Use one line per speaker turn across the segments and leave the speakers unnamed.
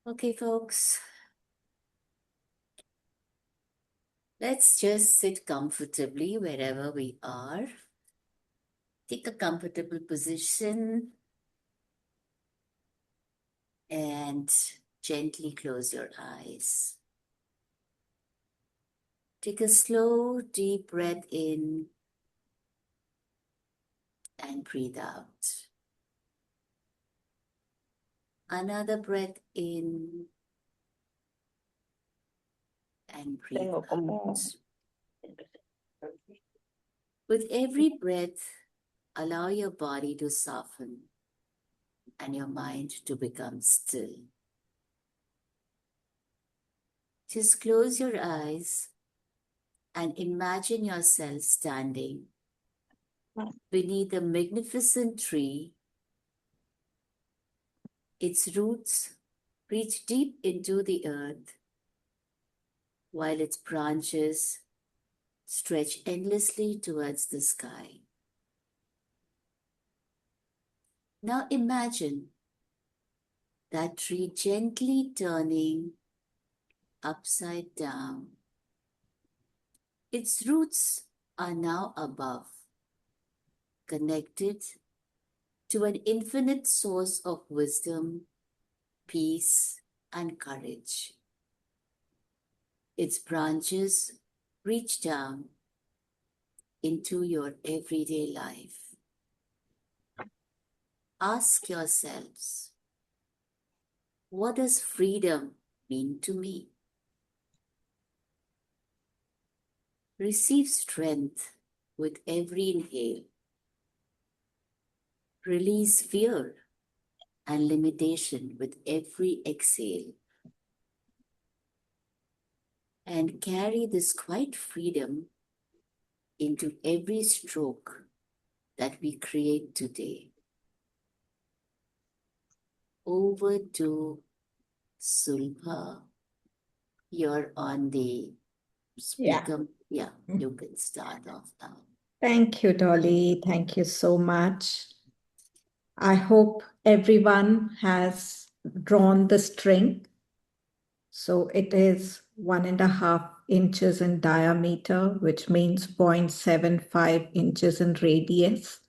Okay, folks, let's just sit comfortably wherever we are. Take a comfortable position and gently close your eyes. Take a slow, deep breath in and breathe out. Another breath in and breathe out. With every breath, allow your body to soften and your mind to become still. Just close your eyes and imagine yourself standing beneath a magnificent tree. Its roots reach deep into the earth, while its branches stretch endlessly towards the sky. Now imagine that tree gently turning upside down. Its roots are now above, connected to an infinite source of wisdom, peace, and courage. Its branches reach down into your everyday life. Ask yourselves, what does freedom mean to me? Receive strength with every inhale. Release fear and limitation with every exhale. And carry this quiet freedom into every stroke that we create today. Over to Sulbha. You're on the speaker. Yeah, you can start off now.
Thank you, Dolly. Thank you so much. I hope everyone has drawn the string. So it is 1.5 inches in diameter, which means 0.75 inches in radius.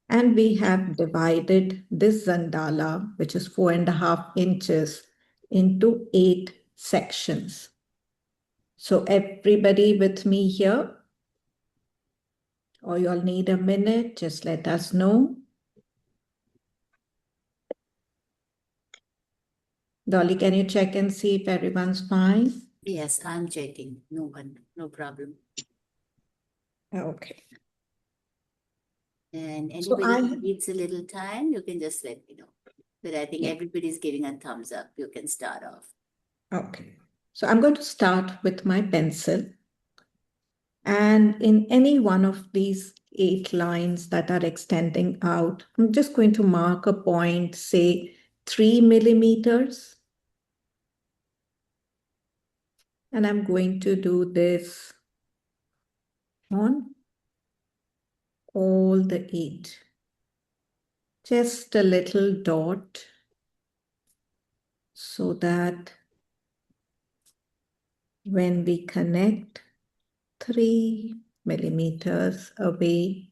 And we have divided this Zandala, which is 4.5 inches, into 8 sections. So everybody with me here? Or you'll need a minute, just let us know. Dolly, can you check and see if everyone's fine?
Yes, I'm checking. No problem.
Okay.
And anybody who needs a little time, you can just let me know. But I think everybody's giving a thumbs up. You can start off.
Okay. So I'm going to start with my pencil. And in any one of these 8 lines that are extending out, I'm just going to mark a point, say 3 millimeters. And I'm going to do this on all the 8. Just a little dot so that when we connect 3 millimeters away,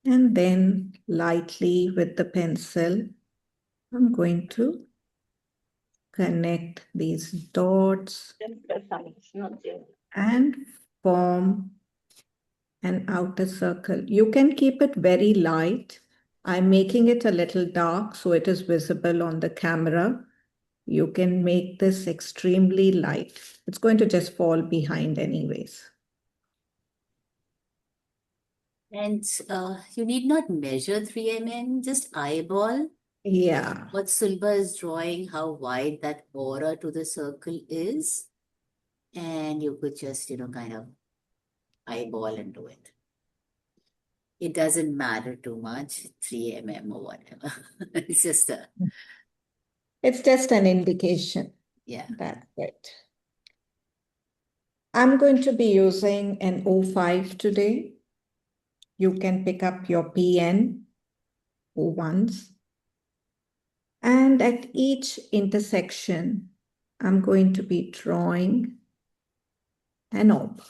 and then lightly with the pencil, I'm going to connect these dots and form an outer circle. You can keep it very light. I'm making it a little dark so it is visible on the camera. You can make this extremely light. It's going to just fall behind anyways.
And you need not measure 3 mm, just eyeball.
Yeah.
What Sulbha is drawing, how wide that border to the circle is. And you could just, kind of eyeball and do it. It doesn't matter too much, 3 mm or whatever. It's just
It's just an indication.
Yeah.
That's it. I'm going to be using an O5 today. You can pick up your pen who wants. And at each intersection, I'm going to be drawing an orb.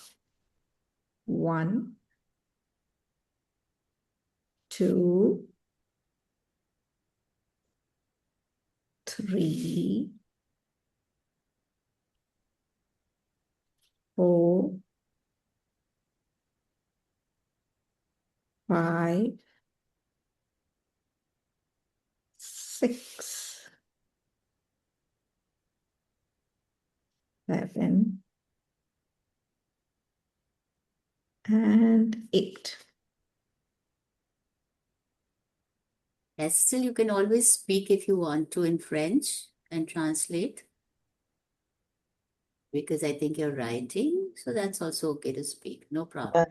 1, 2, 3, 4, 5, 6, 7, and 8.
Still, you can always speak if you want to in French and translate, because I think you're writing, so that's also okay to speak. No problem.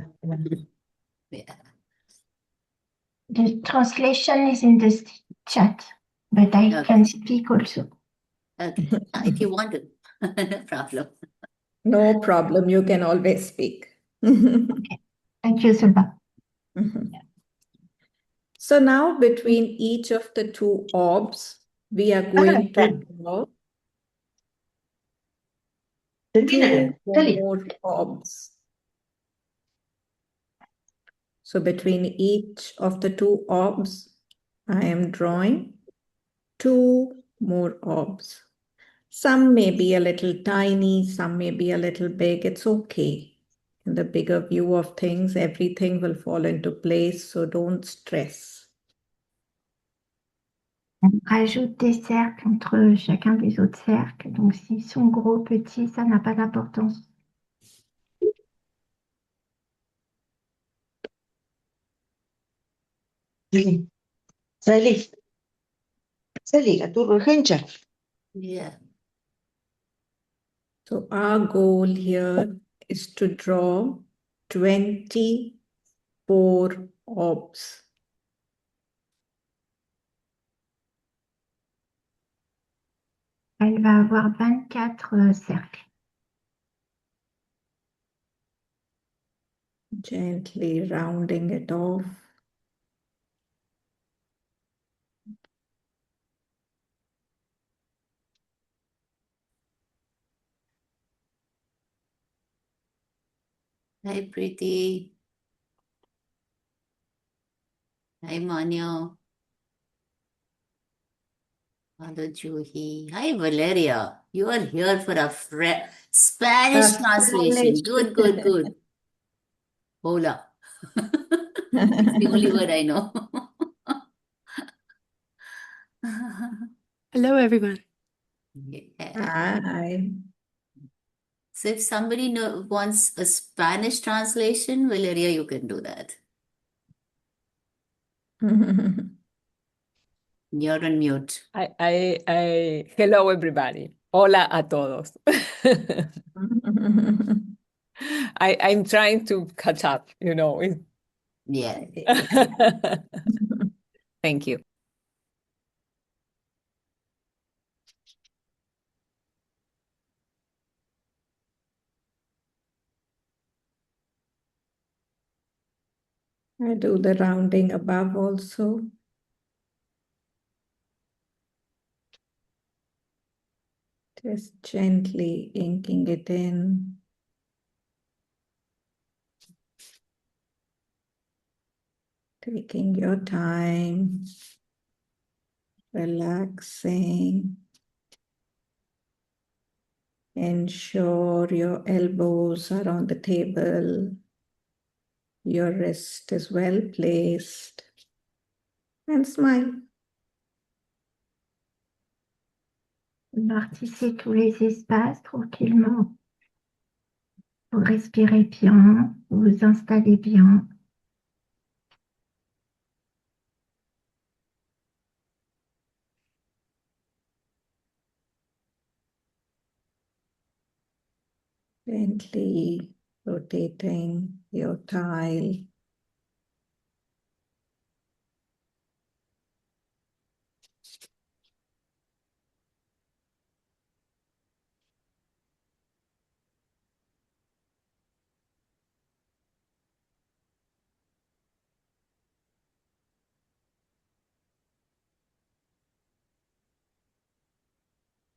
Yeah.
The translation is in the chat, but I
Okay.
can speak also.
Okay. If you want to, no problem.
No problem. You can always speak.
Okay. Thank you, Sulbha.
So now between each of the two orbs, we are going to draw two more orbs. So between each of the two orbs, I am drawing two more orbs. Some may be a little tiny, some may be a little big. It's okay. In the bigger view of things, everything will fall into place, so don't stress.
On rajoute des cercles entre chacun des autres cercles. Donc, s'ils sont gros, petits, ça n'a pas d'importance.
Sally, la tu urgența.
Yeah.
So our goal here is to draw 24 orbs.
Elle va avoir 24 cercles.
Gently rounding it off.
Hi, Preeti. Hi, Manyo. Hello, Juhi. Hi, Valeria. You are here for a Spanish translation. Good, good, good. Hola. It's the only word I know.
Hello, everyone.
Yeah.
Hi.
So if somebody wants a Spanish translation, Valeria, you can do that. You're on mute.
Hello, everybody. Hola a todos. I'm trying to catch up, you know.
Yeah.
Thank you.
I do the rounding above also. Just gently inking it in. Taking your time, relaxing. Ensure your elbows are on the table. Your wrist is well placed. And smile.
Amortissez tous les espaces tranquillement. Vous respirez bien, vous vous installez bien.
Gently rotating your tile.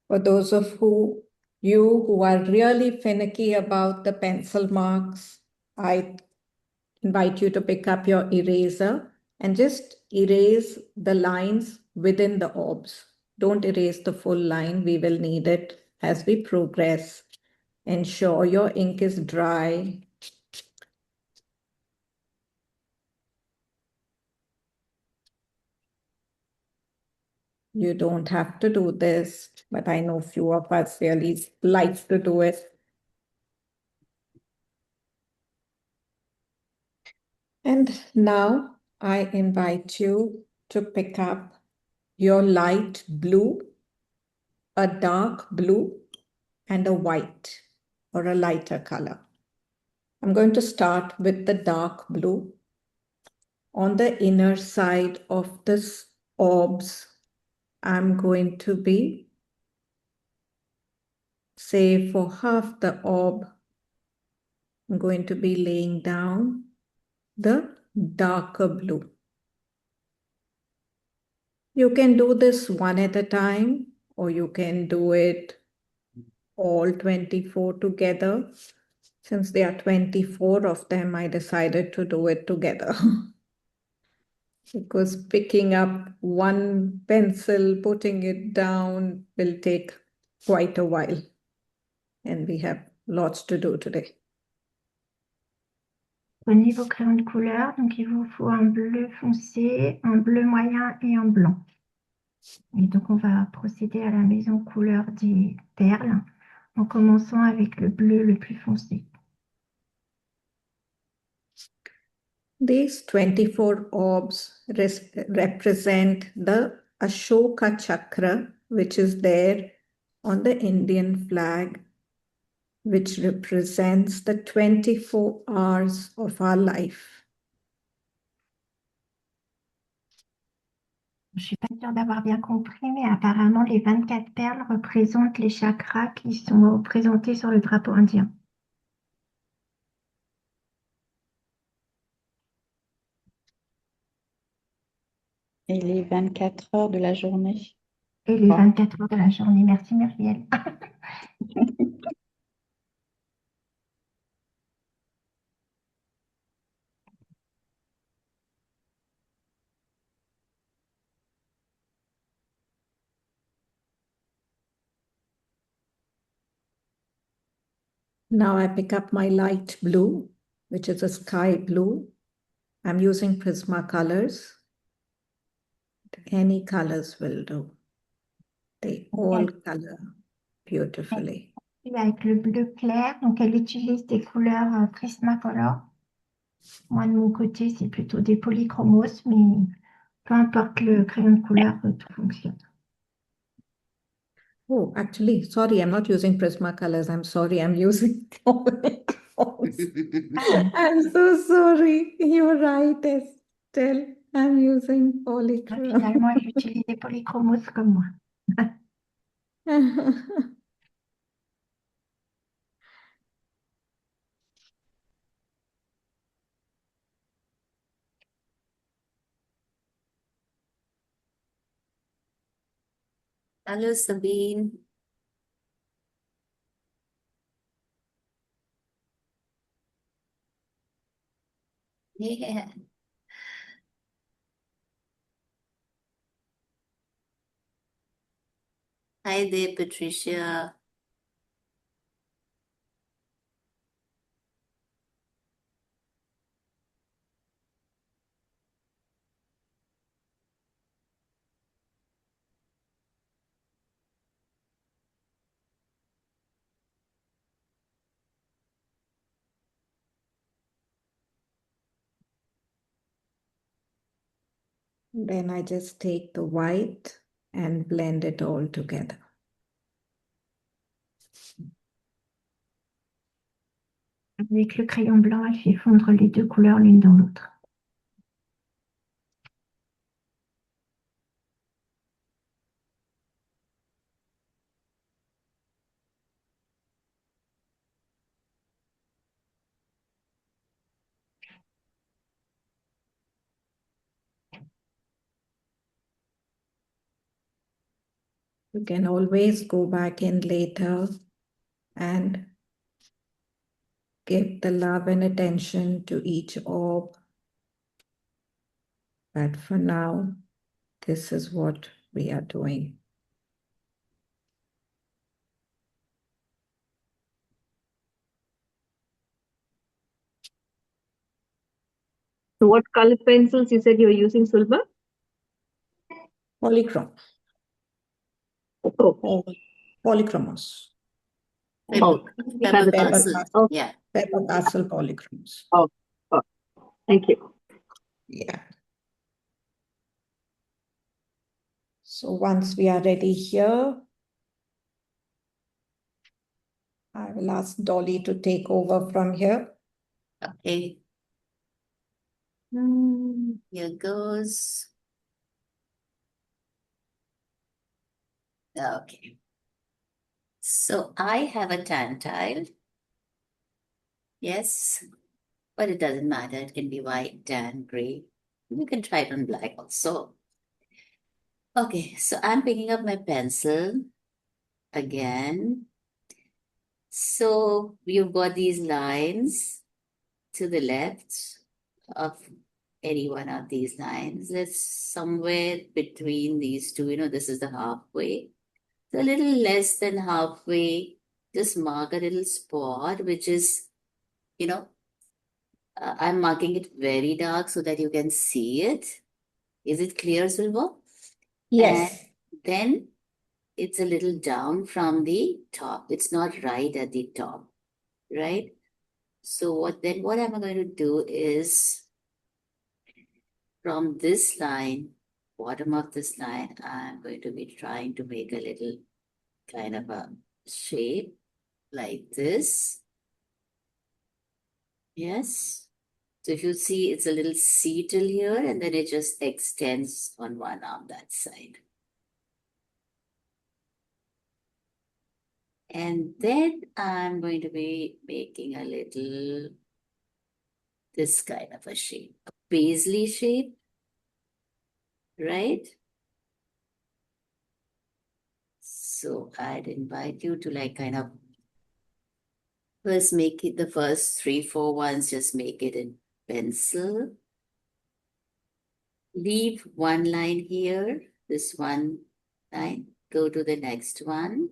For those of you who are really finicky about the pencil marks, I invite you to pick up your eraser and just erase the lines within the orbs. Don't erase the full line. We will need it as we progress. Ensure your ink is dry. You don't have to do this, but I know few of us really like to do it. And now I invite you to pick up your light blue, a dark blue, and a white or a lighter color. I'm going to start with the dark blue. On the inner side of this orbs, I'm going to be, say for half the orb, I'm going to be laying down the darker blue. You can do this one at a time, or you can do it all 24 together. Since there are 24 of them, I decided to do it together. Because picking up one pencil, putting it down will take quite a while. And we have lots to do today.
Prenez vos crayons de couleur, donc il vous faut un bleu foncé, un bleu moyen et un blanc. Et donc on va procéder à la maison couleur des perles en commençant avec le bleu le plus foncé.
These 24 orbs represent the Ashoka chakra, which is there on the Indian flag, which represents the 24 hours of our life.
Je ne suis pas sûre d'avoir bien compris, mais apparemment les 24 perles représentent les chakras qui sont représentés sur le drapeau indien.
Et les 24 heures de la journée.
Et les 24 heures de la journée. Merci Muriel.
Now I pick up my light blue, which is a sky blue. I'm using Prismacolors. Any colors will do. They all color beautifully.
Avec le bleu clair, donc elle utilise des couleurs Prismacolor. Moi de mon côté, c'est plutôt des polychromos, mais peu importe le crayon de couleur, tout fonctionne.
Oh, actually, sorry, I'm not using Prismacolors. I'm sorry, I'm using Polychromos. I'm so sorry. You're right, Estelle. I'm using Polychromos.
Finalement, elle utilise des polychromos comme moi.
Hello, Sabine. Yeah. Hi there, Patricia.
Then I just take the white and blend it all together.
Avec le crayon blanc, elle fait fondre les deux couleurs l'une dans l'autre.
You can always go back in later and give the love and attention to each orb. But for now, this is what we are doing.
So what color pencils you said you're using, Sulbha?
Polychrome.
Oh,
Polychromos.
Pepper,
oh,
pepper
Pepper
castle.
Oh.
Yeah.
Pepper castle polychromes.
oh, thank you.
Yeah. So once we are ready here, I will ask Dolly to take over from here.
Okay. Here goes. Okay. So I have a tan tile. Yes, but it doesn't matter. It can be white, tan, gray. You can try it on black also. Okay, so I'm picking up my pencil again. So you've got these lines to the left of any one of these lines. Let's somewhere between these two, this is the halfway. So a little less than halfway, just mark a little spot, which is, I'm marking it very dark so that you can see it. Is it clear, Sulbha?
Yes.
And then it's a little down from the top. It's not right at the top, right? So what am I going to do is from this line, bottom of this line, I'm going to be trying to make a little kind of a shape like this. Yes. So if you see, it's a little settle here, and then it just extends on one arm that side. And then I'm going to be making a little, this kind of a shape, a paisley shape, right? So I'd invite you to kind of first make it the first 3-4 ones, just make it in pencil. Leave one line here, this one line, go to the next one.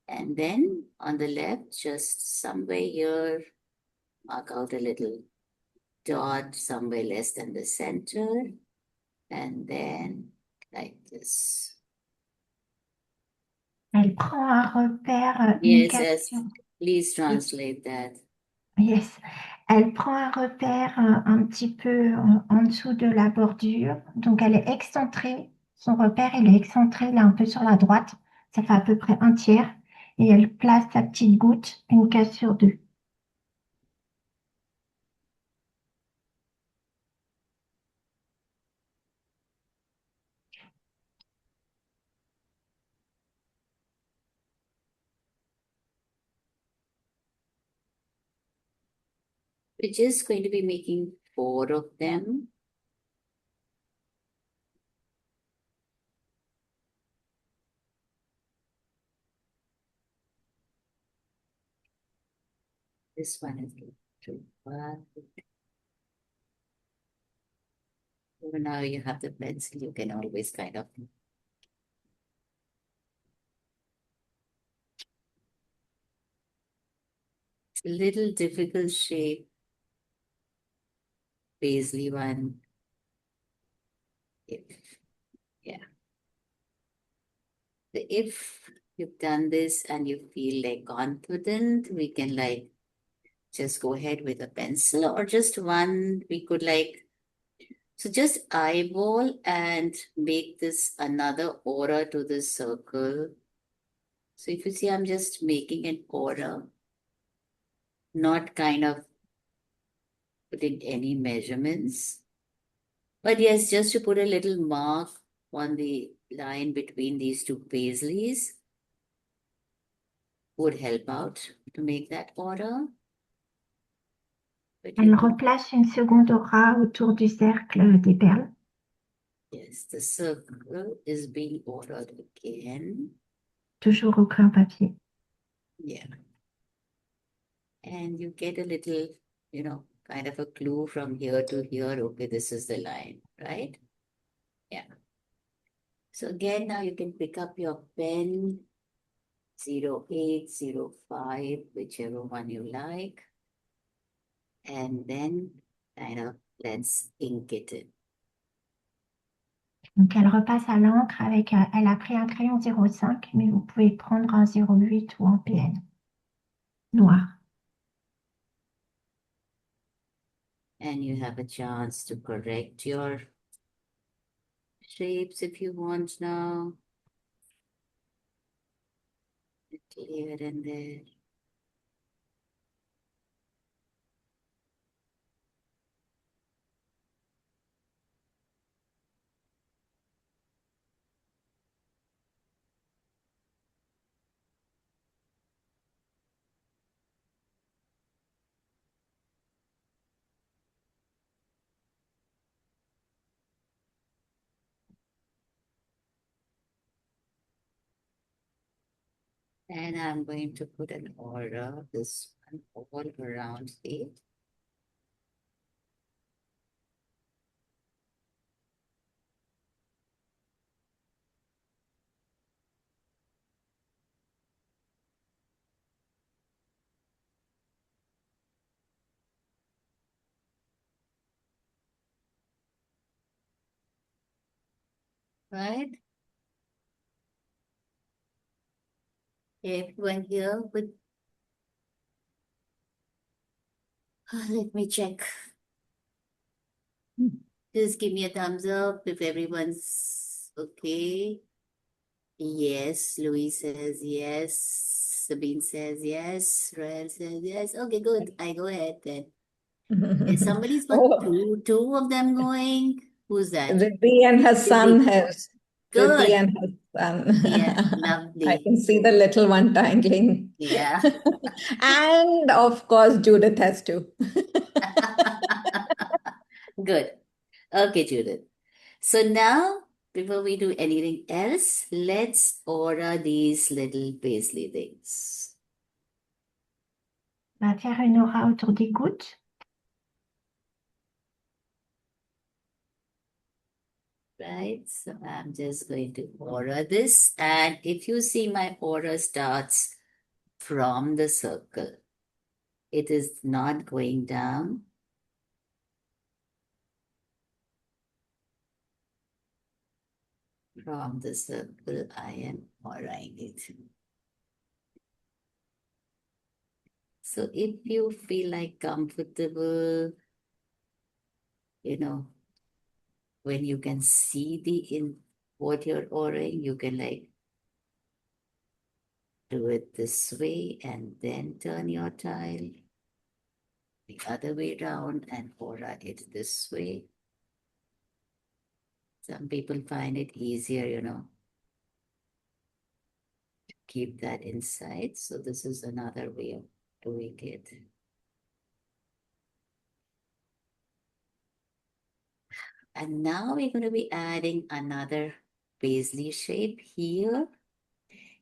And then on the left, just somewhere here, mark out a little dot somewhere less than the center. And then like this.
Elle prend un repère, une
Yes,
cassure.
please translate that.
Yes. Elle prend un repère un petit peu en dessous de la bordure. Donc, elle est excentrée. Son repère, il est excentré, il est un peu sur la droite. Ça fait à peu près un tiers. Et elle place sa petite goutte, une case sur deux.
We're just going to be making 4 of them. This one is too far. So now you have the pencil, you can always kind of it's a little difficult shape. Paisley one. If you've done this and you feel confident, we can just go ahead with a pencil or just one. We could so just eyeball and make this another aura to the circle. So if you see, I'm just making an aura, not kind of putting any measurements. But yes, just to put a little mark on the line between these two paisleys would help out to make that aura. But
Elle replace une seconde aura autour du cercle des perles.
Yes, the circle is being ordered again.
toujours au crayon papier.
Yeah. And you get a little, kind of a clue from here to here. Okay, this is the line, right? Yeah. So again, now you can pick up your pen, 08, 05, whichever one you like. And then kind of let's ink it in.
Donc, elle repasse à l'encre avec, elle a pris un crayon 05, mais vous pouvez prendre un 08 ou un PN noir.
And you have a chance to correct your shapes if you want now. Here and there. And I'm going to put an aura, this one, all around it. Right? Everyone here with, let me check. Just give me a thumbs up if everyone's okay. Yes, Louis says yes. Sabine says yes. Royal says yes. Okay, good. I go ahead then. If somebody's got
Oh,
two of them going. Who's that?
Riddhi and her son
Riddhi.
has. Riddhi
Good.
and her
Yeah,
son. I
lovely.
can see the little one tangling.
Yeah.
And of course, Judith has to.
Good. Okay, Judith. So now, before we do anything else, let's order these little paisley things.
On va faire une aura autour des gouttes.
Right? So I'm just going to order this. And if you see, my order starts from the circle. It is not going down. From the circle, I am ordering it. So if you feel like comfortable, when you can see what you're ordering, you can like do it this way and then turn your tile the other way around and order it this way. Some people find it easier, to keep that inside. So this is another way of doing it. And now we're going to be adding another paisley shape here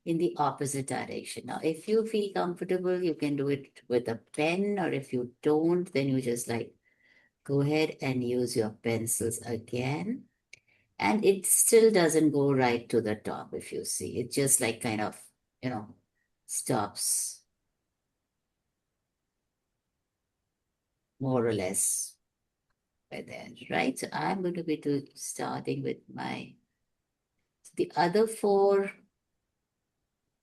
in the opposite direction. Now, if you feel comfortable, you can do it with a pen, or if you don't, then you just like go ahead and use your pencils again. And it still doesn't go right to the top, if you see. It just like kind of, stops more or less right there, right? So I'm going to be starting with the other 4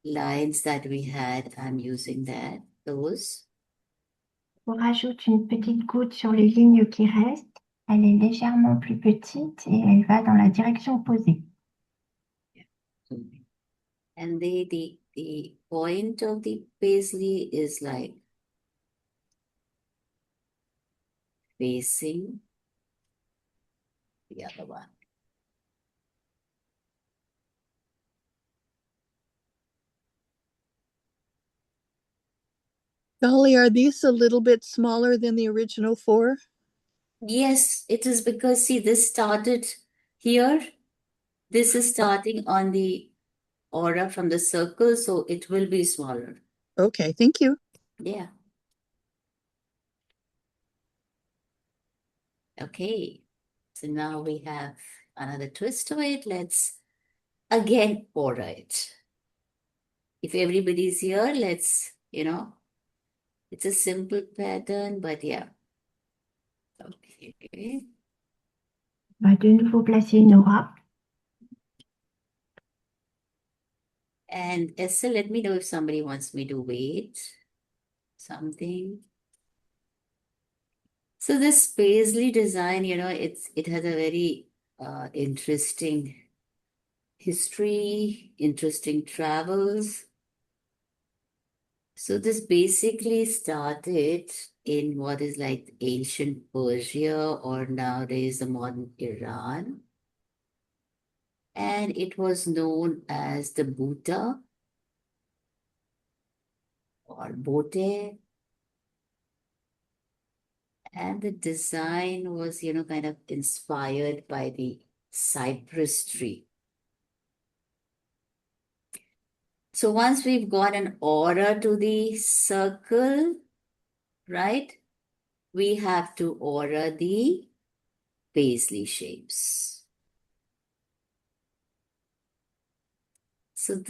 lines that we had. I'm using those.
On rajoute une petite goutte sur les lignes qui restent. Elle est légèrement plus petite et elle va dans la direction opposée.
And the point of the paisley is like facing the other one.
Dolly, are these a little bit smaller than the original 4?
Yes, it is because, see, this started Here, this is starting on the aura from the circle, so it will be smaller.
Okay, thank you.
Yeah. Okay. So now we have another twist to it. Let's again aura it. If everybody's here, let's, it's a simple pattern, but yeah. Okay.
On va de nouveau placer une aura.
And Esther, let me know if somebody wants me to wait something. So this paisley design, it has a very interesting history, interesting travels. So this basically started in what is like ancient Persia or nowadays the modern Iran. And it was known as the Bhuta or Bote. And the design was, kind of inspired by the cypress tree. So once we've got an order to the circle, right, we have to order the paisley shapes. So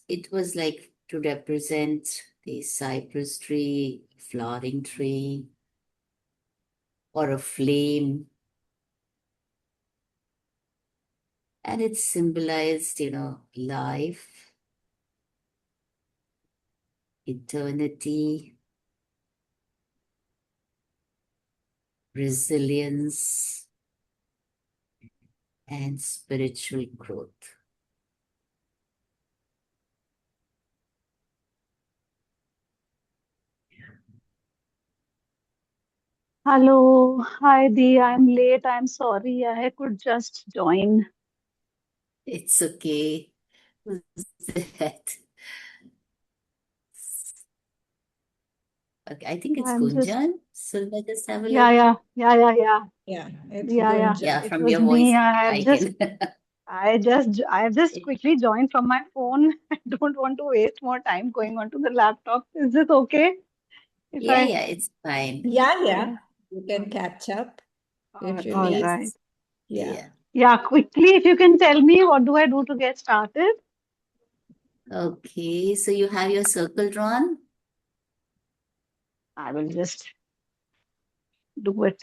it was like to represent the cypress tree, flowering tree, or a flame. And it symbolized, life, eternity, resilience, and spiritual growth.
Hello, hi Dee. I'm late. I'm sorry. I could just join.
It's okay. Who's that? Okay, I think it's
I'm just,
Gunjan. Sulbha, just have a
yeah,
look.
yeah, yeah, yeah, yeah,
Yeah, it's
yeah, yeah.
Gunjan.
Yeah,
It
from
was
your
me.
voice,
I have
I
just,
can.
I have just quickly joined from my phone. I don't want to waste more time going onto the laptop. Is this okay? If
Yeah,
I,
it's fine.
Yeah,
yeah,
you can catch up if you
all
need.
right.
Yeah.
Yeah.
Yeah, quickly, if you can tell me what do I do to get started?
Okay, so you have your circle drawn?
I will just do it.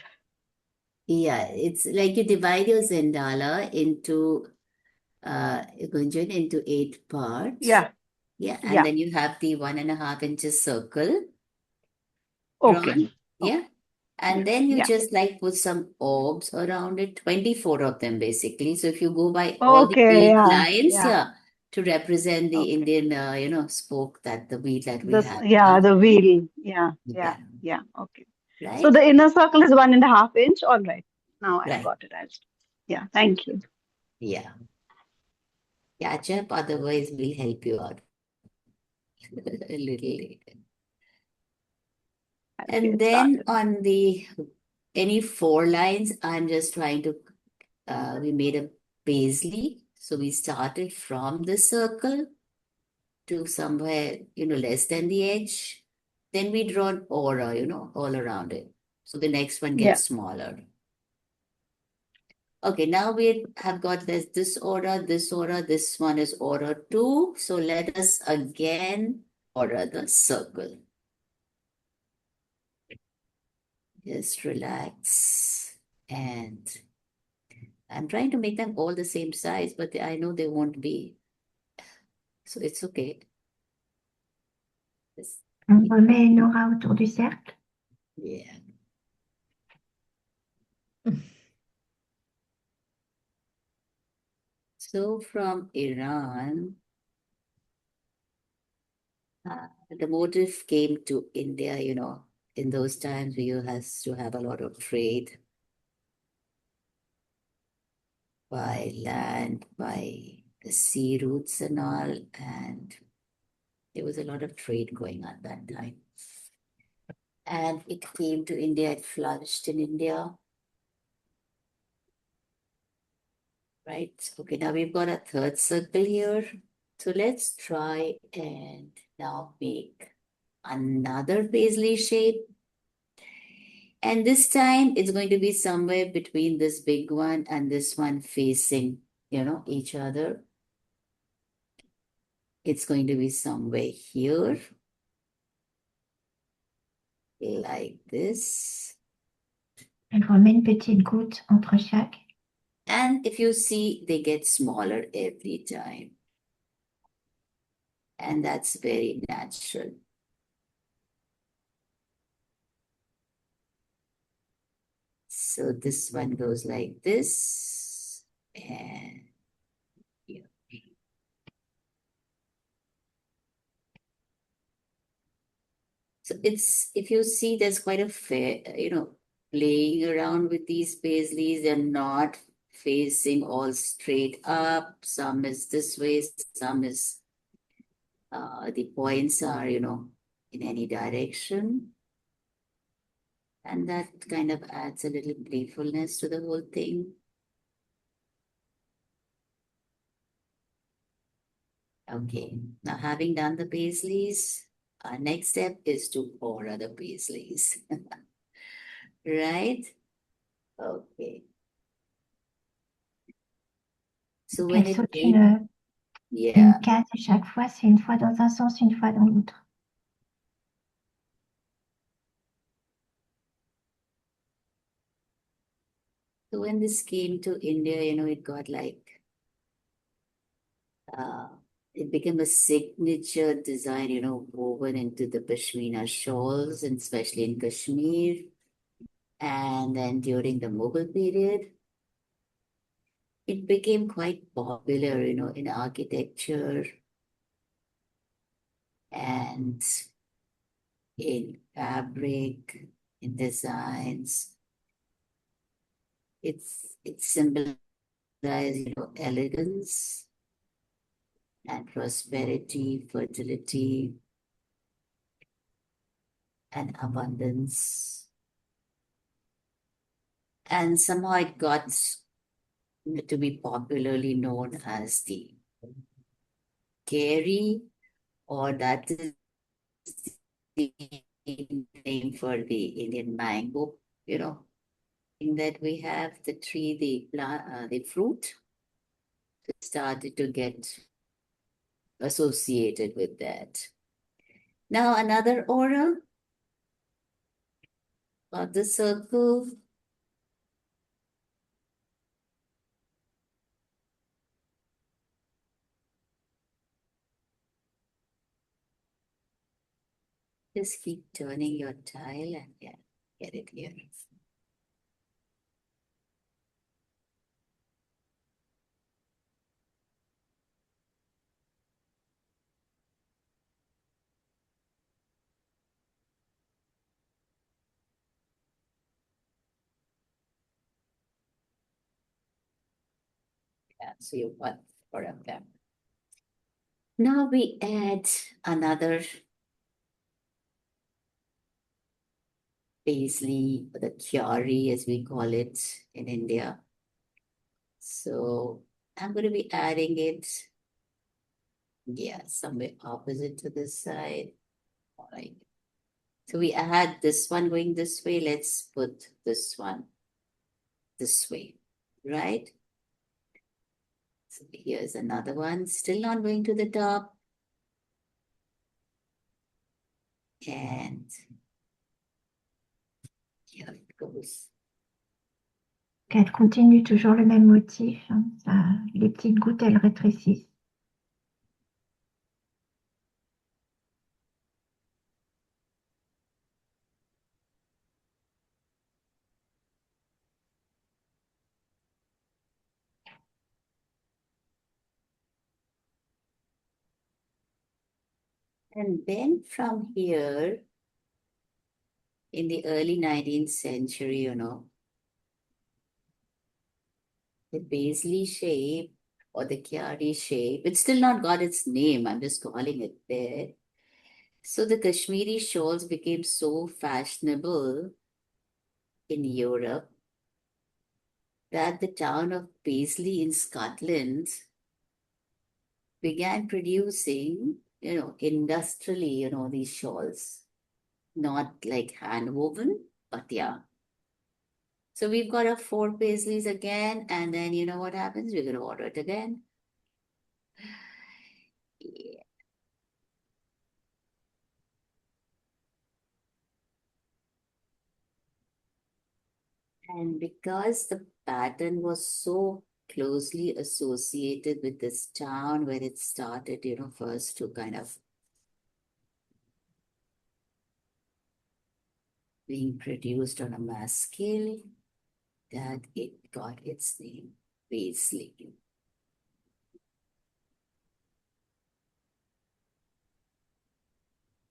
Yeah, it's like you divide your Zendala into Gunjan into 8 parts.
Yeah,
Yeah, and
yeah.
then you have the 1.5 inches circle
Okay.
drawn.
Okay.
Yeah. And then you
Yeah.
just like put some orbs around it, 24 of them basically. So if you go by all the
Okay.
8
Yeah.
lines,
Yeah.
yeah, to represent the
Okay.
Indian, spoke that the wheel that we
This,
have
yeah,
now.
the wheel. Yeah, yeah,
Yeah.
yeah. Okay. So
Right?
the inner circle is 1.5 inch. All right. Now I've
Right.
got it. Yeah, thank you.
Yeah. Catch up, otherwise we'll help you out a little later.
I'll
And
get
then
started.
on the any 4 lines, I'm just trying to we made a paisley. So we started from the circle to somewhere, less than the edge. Then we draw an aura, all around it. So the next one
Yeah.
gets smaller. Okay, now we have got this aura, this one is aura 2. So let us again aura the circle. Just relax. And I'm trying to make them all the same size, but I know they won't be. So it's okay. Just-
On remet une aura autour du cercle.
yeah. So from Iran, the motive came to India, in those times we has to have a lot of trade by land, by the sea routes and all, and there was a lot of trade going on that time. And it came to India, it flourished in India. Right? Okay, now we've got a third circle here. So let's try and now make another paisley shape. And this time it's going to be somewhere between this big one and this one facing, each other. It's going to be somewhere here, like this.
Elle remet une petite goutte entre chaque.
And if you see, they get smaller every time. And that's very natural. So this one goes like this, and here. So if you see, there's quite a fair, playing around with these paisleys. They're not facing all straight up. Some is this way, some is, the points are, in any direction. And that kind of adds a little playfulness to the whole thing. Okay, now having done the paisleys, our next step is to order the paisleys. Right? Okay. So when
Elle
it
saute
came,
une
yeah.
case et chaque fois, c'est une fois dans un sens, une fois dans l'autre.
So when this came to India, it got like, it became a signature design, woven into the Pashmina shawls, and especially in Kashmir. And then during the Mughal period, it became quite popular, in architecture and in fabric, in designs. It symbolizes, elegance and prosperity, fertility, and abundance. And somehow it got to be popularly known as the Keri, or that is the name for the Indian mango, thing that we have, the tree, the fruit, started to get associated with that. Now another aura of the circle. Just keep turning your tile and get it here. Yeah, so you want four of them. Now we add another paisley, the kyari as we call it in India. So I'm going to be adding it, somewhere opposite to this side. All right. So we had this one going this way. Let's put this one this way, right? So here's another one, still not going to the top. And here it goes.
Elle continue toujours le même motif. Les petites gouttes, elles rétrécissent.
And then from here, in the early 19th century, the paisley shape or the kyari shape, it's still not got its name. I'm just calling it there. So the Kashmiri shawls became so fashionable in Europe that the town of Paisley in Scotland began producing, industrially, these shawls. Not like hand woven, but yeah. So we've got our 4 Paisleys again, and then you know what happens? We're going to order it again. Yeah. And because the pattern was so closely associated with this town where it started, first to kind of being produced on a mass scale, that it got its name, Paisley.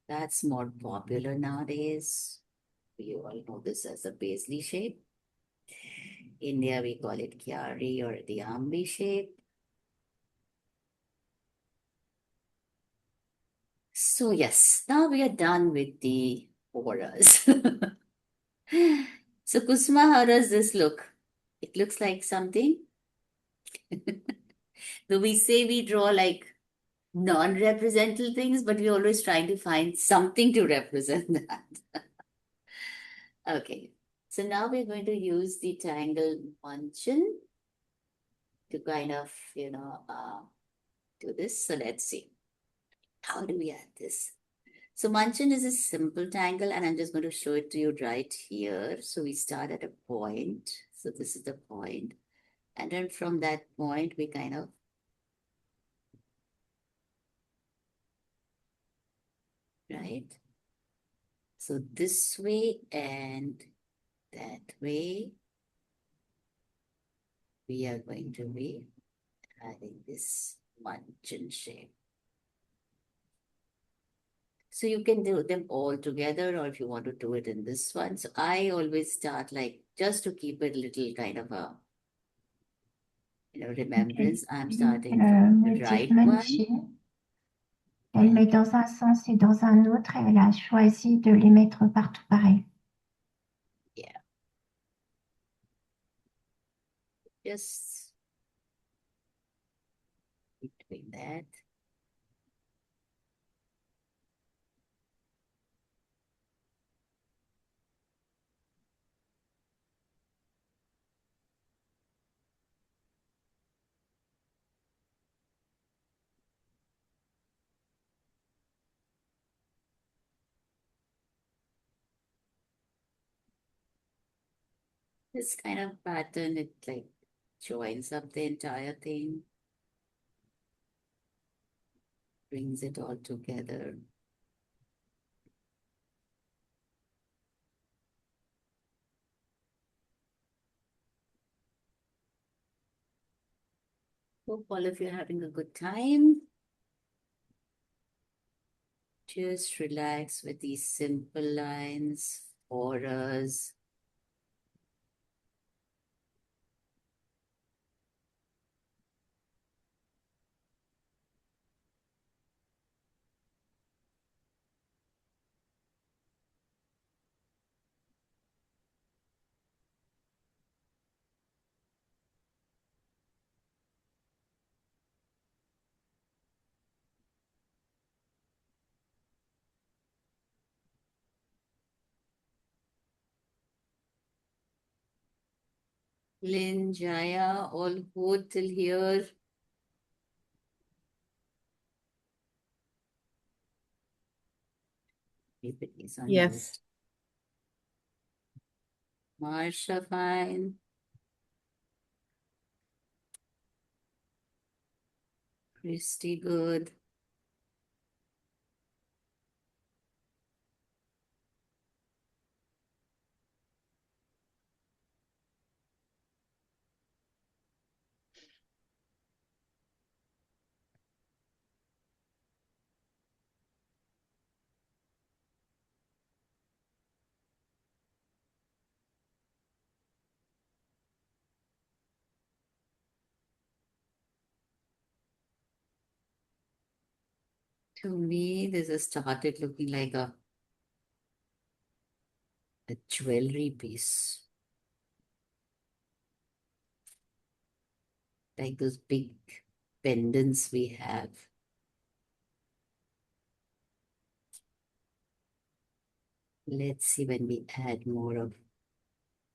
That's more popular nowadays. We all know this as the Paisley shape. India, we call it Kyari or the Ambi shape. So yes, now we are done with the auras. So Kusma, how does this look? It looks like something. Though we say we draw like non-representative things, but we're always trying to find something to represent that. Okay, so now we're going to use the Tangle Munchin to kind of, do this. So let's see. How do we add this? So Munchin is a simple tangle, and I'm just going to show it to you right here. So we start at a point. So this is the point. And then from that point, we kind of right? So this way and that way, we are going to be adding this Munchin shape. So you can do them all together, or if you want to do it in this one. So I always start like, just to keep it a little kind of a, remembrance, I'm starting
Le
from the
motif
right one.
Munchin, elle met dans un sens et dans un autre, et elle a choisi de les mettre partout pareil.
Yeah. Just between that. This kind of pattern, it like joins up the entire thing, brings it all together. Hope all of you are having a good time. Just relax with these simple lines, auras. Lynn, Jaya, all good till here. Everybody's on
Yes.
mute. Marsha, fine. Christy, good. To me, this has started looking like a jewelry piece. like those big pendants we have. Let's see when we add more of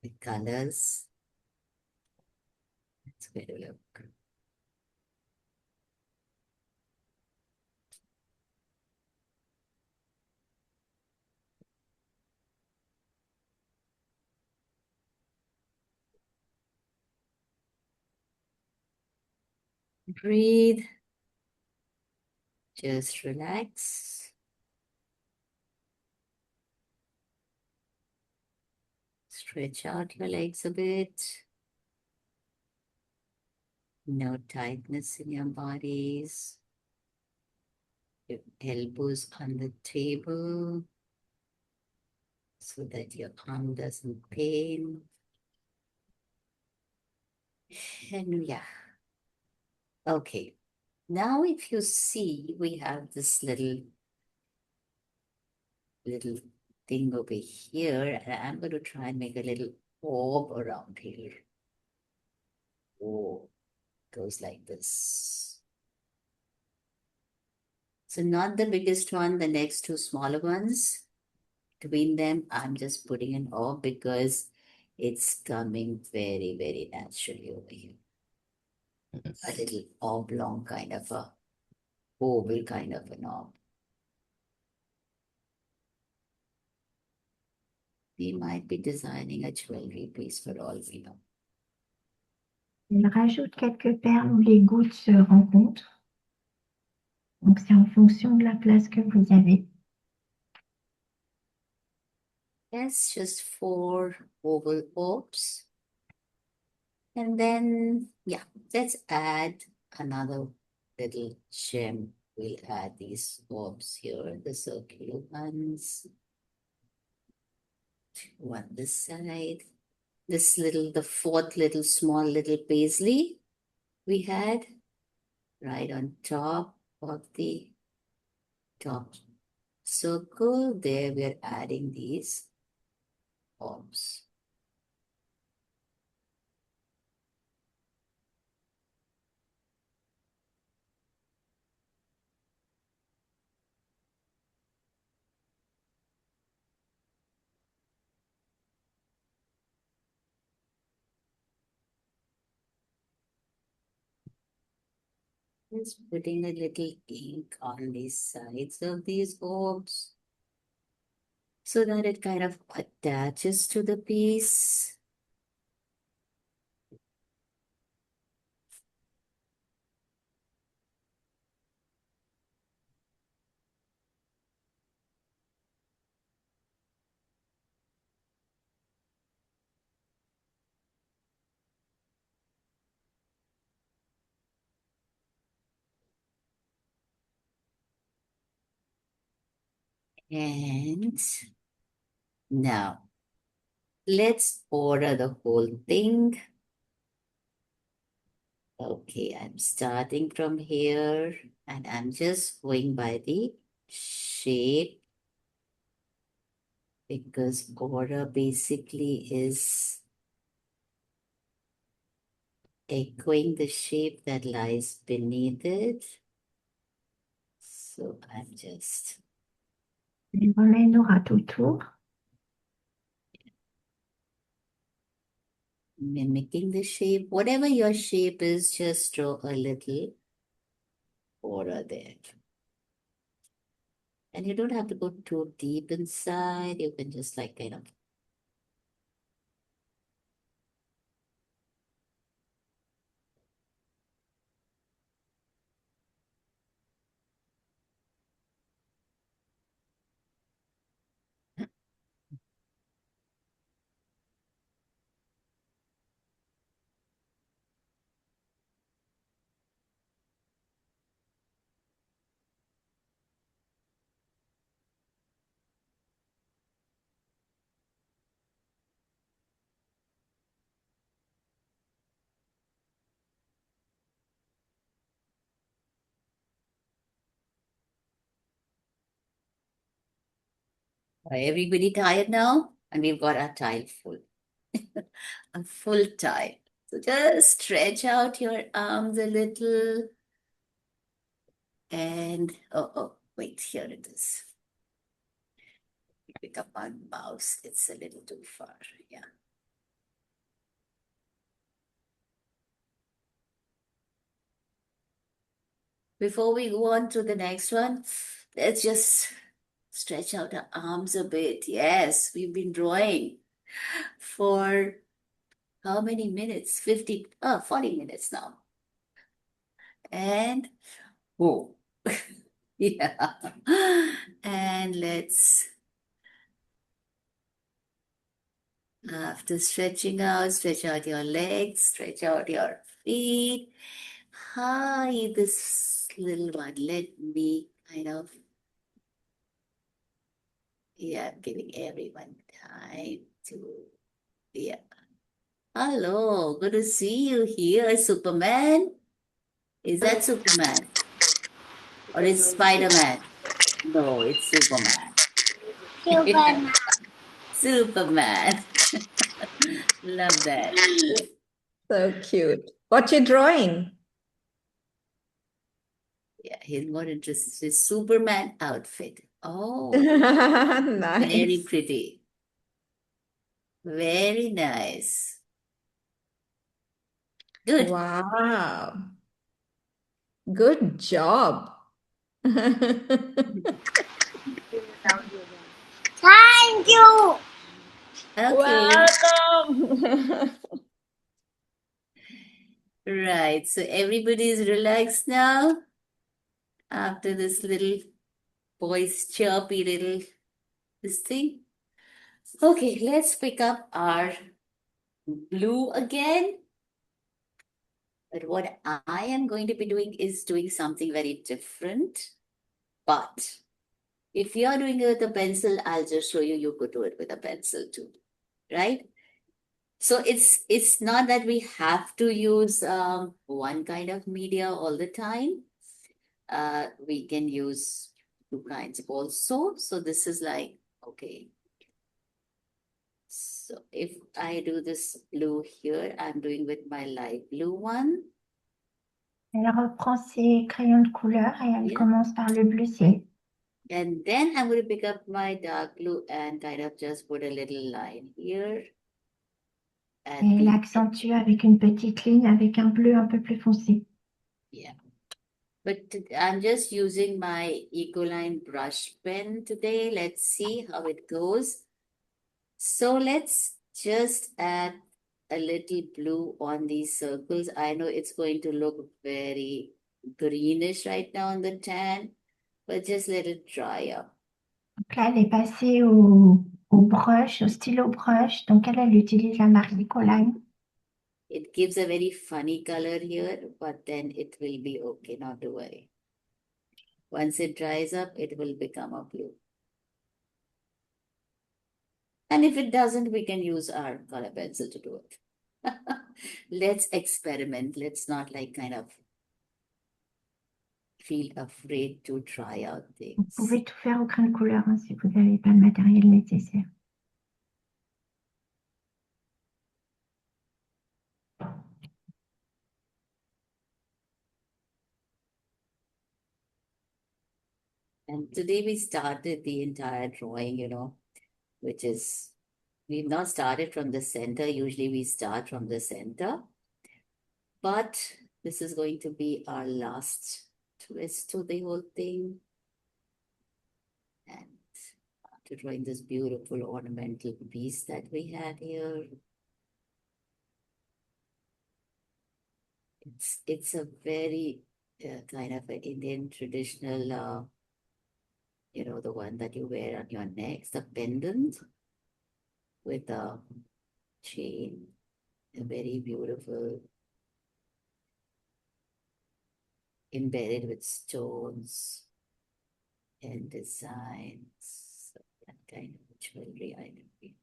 the colors. Let's get a look. Breathe. Just relax. Stretch out your legs a bit. No tightness in your bodies. Your elbows on the table so that your arm doesn't pain. And yeah. Okay. Now if you see, we have this little thing over here, and I'm going to try and make a little orb around here. Oh, goes like this. So not the biggest one, the next two smaller ones. Between them, I'm just putting an orb because it's coming very, very naturally over here. A little oblong kind of a oval kind of an orb. We might be designing a jewelry piece for all we know.
Il rajoute quelques perles où les gouttes se rencontrent. Donc, c'est en fonction de la place que vous avez.
Yes, just 4 oval orbs. And then, yeah, let's add another little gem. We'll add these orbs here, the circular ones. One this side. This little, the fourth little small little paisley we had right on top of the top circle. There we're adding these orbs. Just putting a little ink on the sides of these orbs so that it kind of attaches to the piece. And now let's order the whole thing. Okay, I'm starting from here and I'm just going by the shape because order basically is echoing the shape that lies beneath it. So I'm just
Je remets une aura autour.
mimicking the shape. Whatever your shape is, just draw a little border there. And you don't have to go too deep inside. You can just like kind of Are everybody tired now? And we've got our tile full. A full tile. So just stretch out your arms a little. And, wait, here it is. Pick up on mouse. It's a little too far. Yeah. Before we go on to the next one, let's just stretch out our arms a bit. Yes, we've been drawing for how many minutes? 40 minutes now. And, whoa. Yeah. And let's, after stretching out, stretch out your legs, stretch out your feet. Hi, this little one. Let me kind of, yeah, I'm giving everyone time to, yeah. Hello, good to see you here, Superman. Is that Superman? Or is Spider-Man? No, it's Superman.
Superman.
Superman. Love that.
So cute. What you drawing?
Yeah, he's more interested in his Superman outfit. Oh, very
Nice.
pretty. Very nice. Good.
Wow. Good job.
Thank you.
Okay.
Welcome.
Right. So everybody's relaxed now after this little boy's chirpy little this thing. Okay, let's pick up our blue again. But what I am going to be doing is doing something very different. But if you are doing it with a pencil, I'll just show you, you could do it with a pencil too, right? So it's not that we have to use one kind of media all the time. We can use two kinds also. So this is like, okay. So if I do this blue here, I'm doing with my light blue one.
Elle reprend ses crayons de couleur et elle
Yeah.
commence par le bleu ciel.
And then I'm going to pick up my dark blue and kind of just put a little line here.
Et elle accentue avec une petite ligne avec un bleu un peu plus foncé.
Yeah. But I'm just using my Ecoline brush pen today. Let's see how it goes. So let's just add a little blue on these circles. I know it's going to look very greenish right now on the tan, but just let it dry up.
Donc là, elle est passée au brush, au stylo brush. Donc elle utilise la marque Ecoline.
It gives a very funny color here, but then it will be okay, not to worry. Once it dries up, it will become a blue. And if it doesn't, we can use our color pencil to do it. Let's experiment. Let's not like kind of feel afraid to try out things.
Vous pouvez tout faire au crayon de couleur hein, si vous n'avez pas le matériel nécessaire.
And today we started the entire drawing, which is, we've not started from the center. Usually we start from the center. But this is going to be our last twist to the whole thing. And after drawing this beautiful ornamental piece that we had here, it's a very kind of an Indian traditional, the one that you wear on your neck, the pendant with a chain, a very beautiful, embedded with stones and designs, that kind of jewelry item.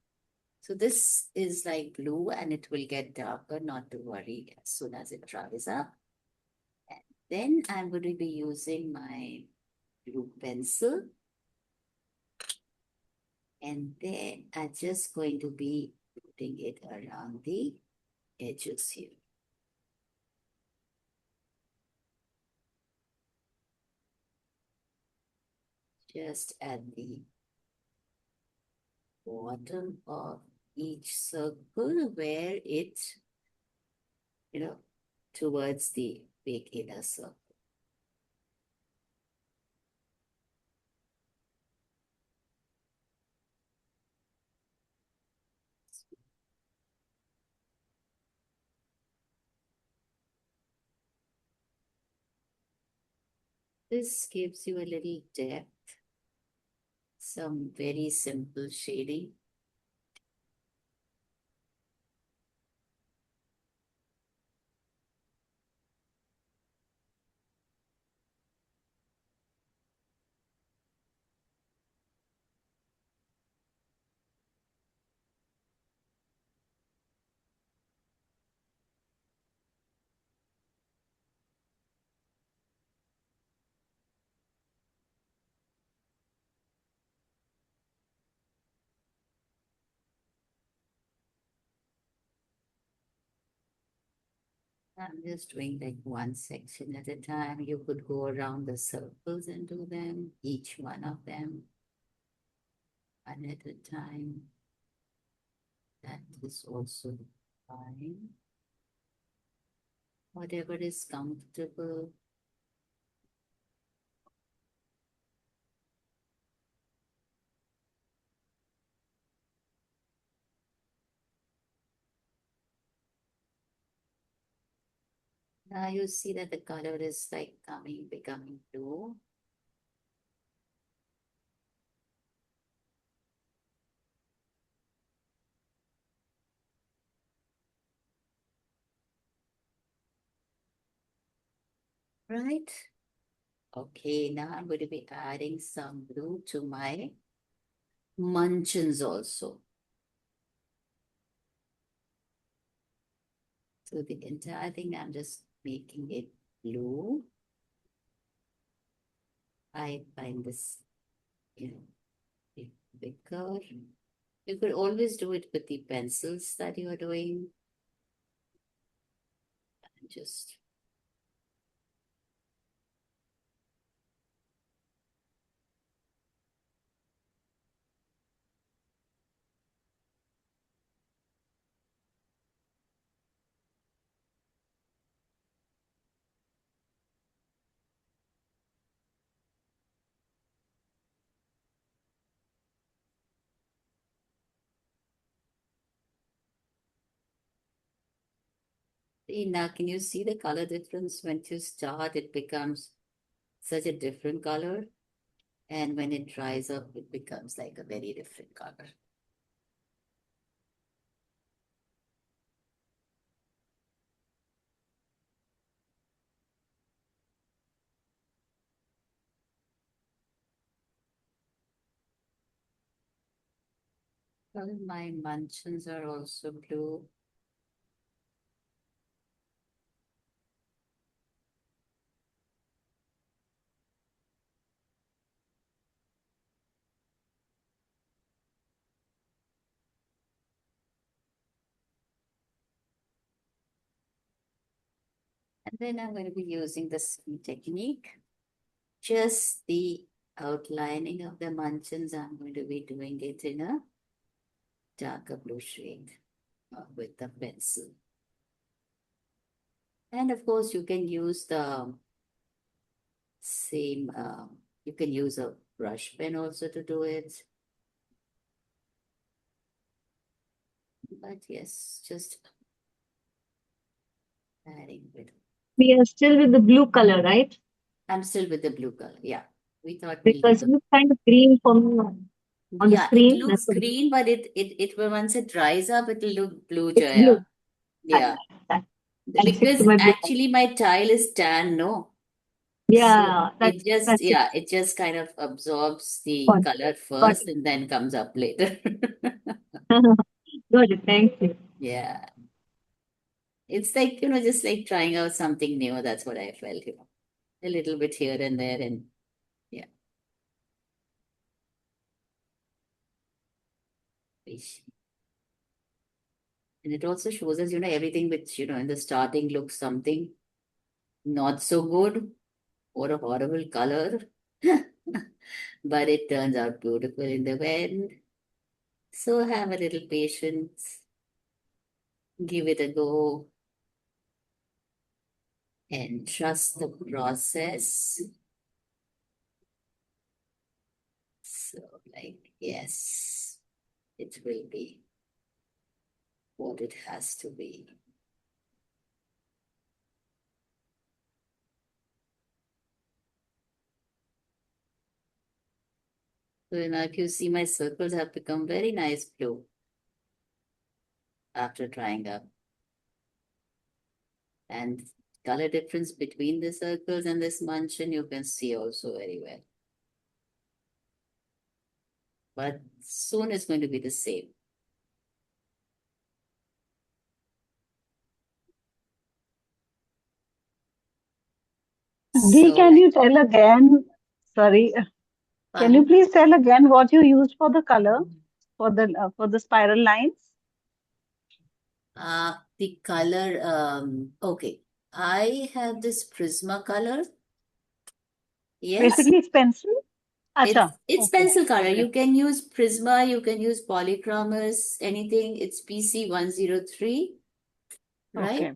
So this is like blue and it will get darker, not to worry, as soon as it dries up. And then I'm going to be using my blue pencil. And then I'm just going to be putting it around the edges here. Just at the bottom of each circle where it, towards the big inner circle. This gives you a little depth, some very simple shading. I'm just doing like one section at a time. You could go around the circles and do them, each one of them, one at a time. That is also fine. Whatever is comfortable. Now you see that the color is like becoming blue. Right? Okay, now I'm going to be adding some blue to my munchins also. So the entire thing, I'm just making it blue. I find this, bigger. You could always do it with the pencils that you are doing. Just see now, can you see the color difference? When you start, it becomes such a different color. And when it dries up, it becomes like a very different color. Well, my munchins are also blue. And then I'm going to be using the same technique. Just the outlining of the munchins, I'm going to be doing it in a darker blue shade with the pencil. And of course, you can use the same, you can use a brush pen also to do it. But yes, just adding it.
We are still with the blue color, right?
I'm still with the blue color, yeah. We thought we'll do
Because it looks kind of green for me on the
yeah,
screen.
it looks green, but it once it dries up, it'll look blue,
It's
Jaya.
blue.
Yeah.
That stick
Because
to my blue.
actually my tile is tan, no?
Yeah,
So it just kind of absorbs the
fun.
color first and then comes up later.
Good, thank you.
Yeah. It's like, just like trying out something new. That's what I felt, a little bit here and there, and yeah. And it also shows us, everything which, in the starting looks something not so good or a horrible color, but it turns out beautiful in the end. So have a little patience, give it a go, and trust the process. So, yes, it will be what it has to be. So now if you see, my circles have become very nice blue after drying up. And color difference between the circles and this munchkin you can see also very well. But soon it's going to be the same.
Dee, can you tell again? Sorry, can you please tell again what you used for the color for the spiral lines?
The color, okay. I have this Prisma color. Yes.
Basically, it's pencil.
It's
okay.
pencil color.
Okay.
You can use Prisma, you can use Polychromos, anything. It's PC103, right?
Okay.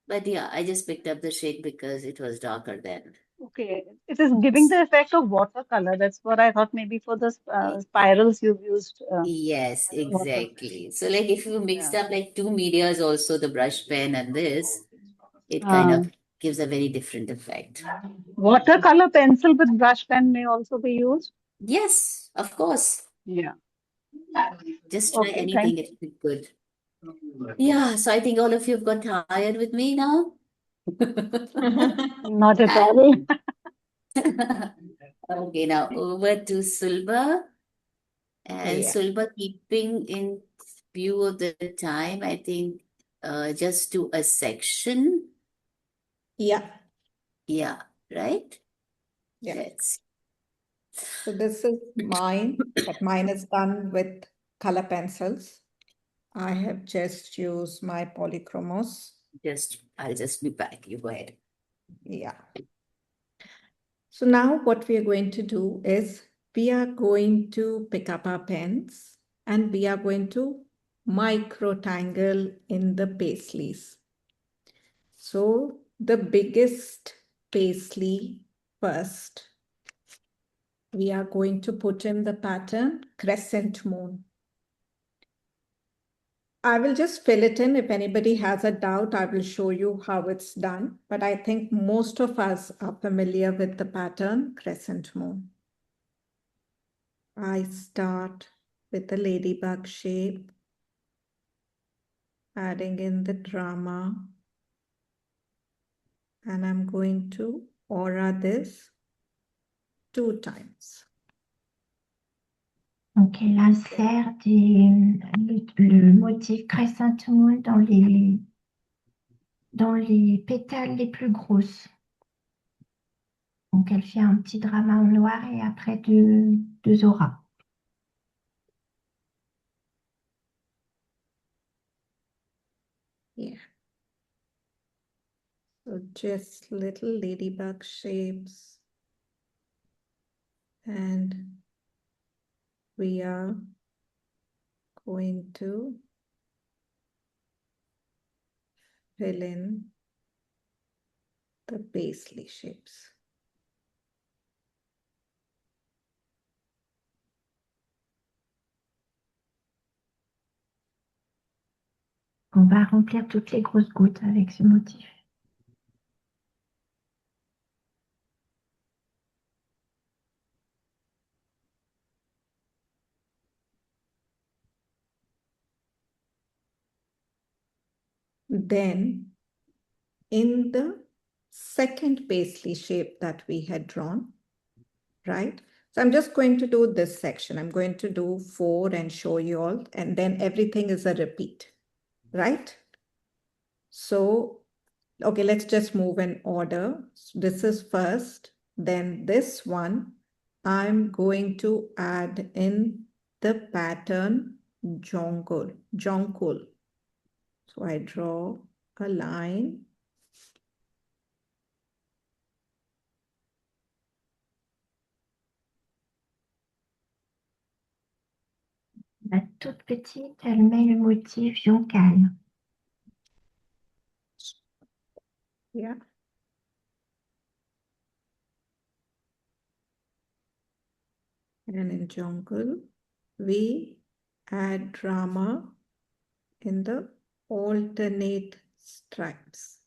But yeah, I just picked up the shade because it was darker then.
Okay. It is giving the effect of watercolor. That's what I thought. Maybe for the spirals you've used.
Yes,
Water.
exactly. So like if you mixed up like two medias, also the brush pen and this, it
Ah.
kind of gives a very different effect.
Watercolor pencil with brush pen may also be used.
Yes, of course.
Yeah.
Just try
Okay,
anything, it'll be good. Yeah, so I think all of you have got tired with me now.
Not at all.
Okay, now over to Sulbha. And
Yeah.
Sulbha, keeping in view of the time, I think just do a section.
Yeah.
Yeah, right?
Yeah.
Let's.
So this is mine, but mine is done with color pencils. I have just used my Polychromos.
I'll just be back. You go ahead.
Yeah. So now what we are going to do is we are going to pick up our pens and we are going to microtangle in the paisleys. So the biggest paisley first, we are going to put in the pattern Crescent Moon. I will just fill it in. If anybody has a doubt, I will show you how it's done. But I think most of us are familiar with the pattern Crescent Moon. I start with the ladybug shape, adding in the drama, and I'm going to aura this 2 times.
Donc, elle insère le motif Crescent Moon dans les pétales les plus grosses. Donc, elle fait un petit drama en noir et après deux auras.
Yeah. So just little ladybug shapes. And we are going to fill in the paisley shapes.
On va remplir toutes les grosses gouttes avec ce motif.
Then in the second paisley shape that we had drawn, right? So I'm just going to do this section. I'm going to do 4 and show you all, and then everything is a repeat, right? So, okay, let's just move in order. So this is first, then this one, I'm going to add in the pattern Jongle. So I draw a line.
La toute petite, elle met le motif joncal.
Yeah. And in jungle, we add drama in the alternate stripes.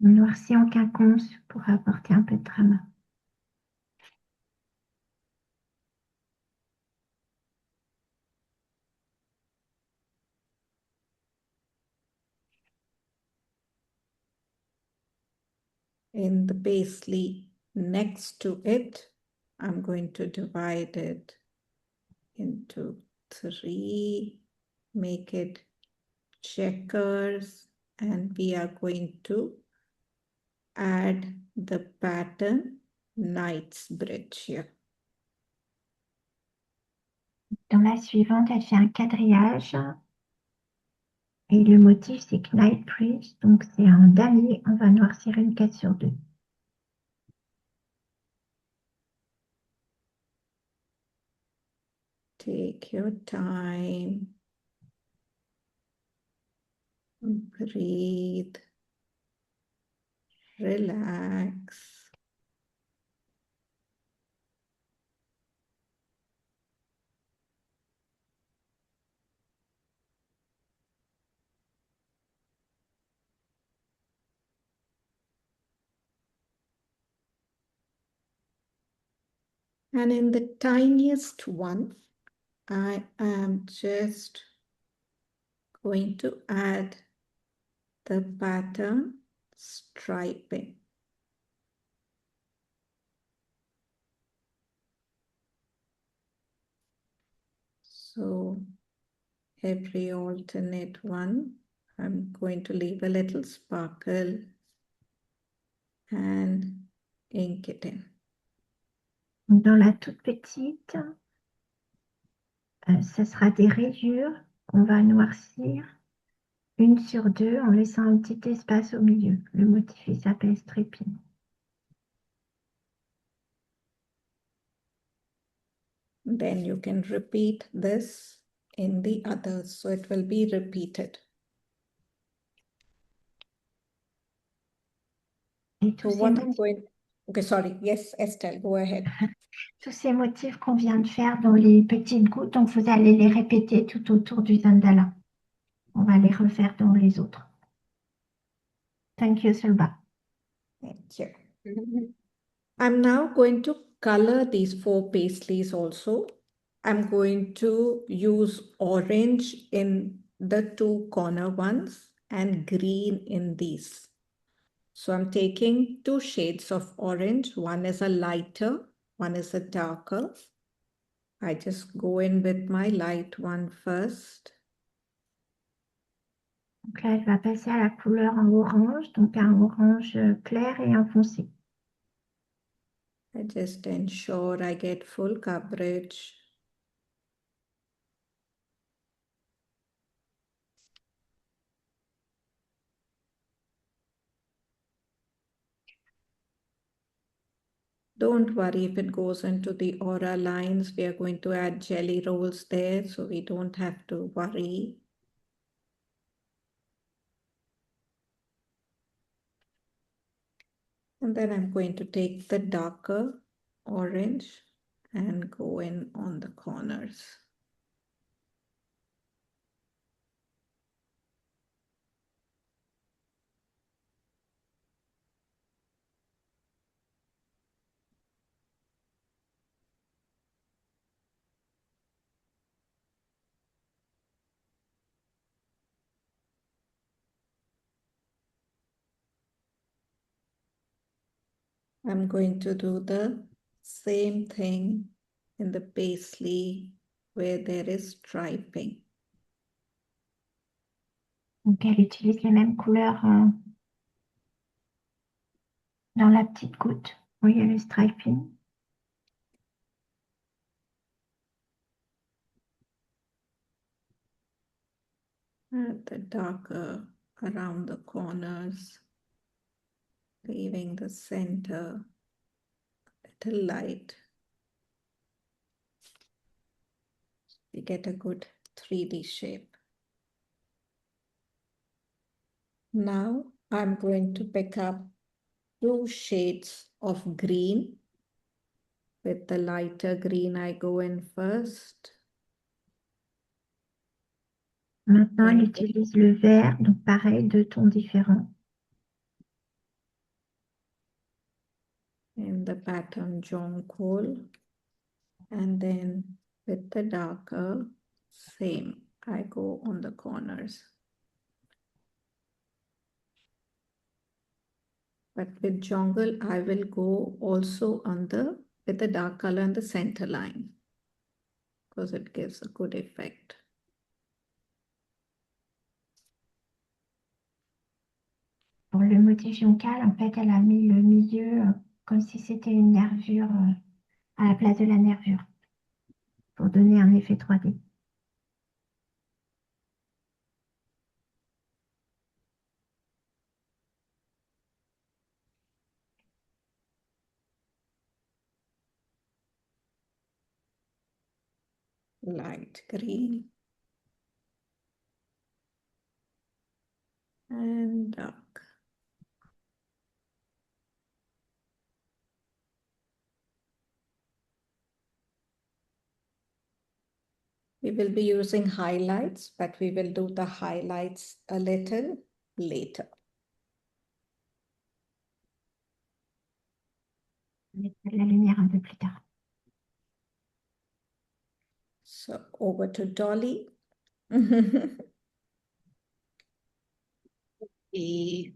On noircit en quinconce pour apporter un peu de drama.
In the paisley next to it, I'm going to divide it into 3, make it checkers, and we are going to add the pattern Knight's Bridge here.
Dans la suivante, elle fait un quadrillage. Et le motif, c'est Knight Bridge, donc c'est un damier. On va noircir une case sur 2.
Take your time. Breathe. Relax. And in the tiniest one, I am just going to add the pattern striping. So every alternate one, I'm going to leave a little sparkle and ink it in.
Dans la toute petite, ce sera des rayures qu'on va noircir une sur 2 en laissant un petit espace au milieu. Le motif il s'appelle striping.
Then you can repeat this in the others, so it will be repeated.
Et
So what I'm going, okay, sorry, yes, Estelle, go ahead.
tous ces motifs qu'on vient de faire dans les petites gouttes, donc vous allez les répéter tout autour du Zentangle. On va les refaire dans les autres. Thank you, Sulbha.
Thank you. I'm now going to color these 4 paisleys also. I'm going to use orange in the 2 corner ones and green in these. So I'm taking 2 shades of orange. One is a lighter, one is a darker. I just go in with my light one first.
Donc là, elle va passer à la couleur en orange, donc un orange clair et un foncé.
I just ensure I get full coverage. Don't worry if it goes into the aura lines. We are going to add jelly rolls there, so we don't have to worry. And then I'm going to take the darker orange and go in on the corners. I'm going to do the same thing in the paisley where there is striping.
Donc elle utilise les mêmes couleurs dans la petite goutte où il y a le striping.
Add the darker around the corners, leaving the center a little light. We get a good 3D shape. Now I'm going to pick up 2 shades of green. With the lighter green, I go in first.
Maintenant, elle utilise le vert, donc pareil, 2 tons différents.
In the pattern jonquil, and then with the darker, same, I go on the corners. But with jonquil, I will go also on the with the dark color in the center line, because it gives a good effect.
Pour le motif joncal, en fait, elle a mis le milieu comme si c'était une nervure à la place de la nervure pour donner un effet 3D.
Light green and dark. We will be using highlights, but we will do the highlights a little later.
On mettra de la lumière un peu plus tard.
So over to Dolly.
Okay.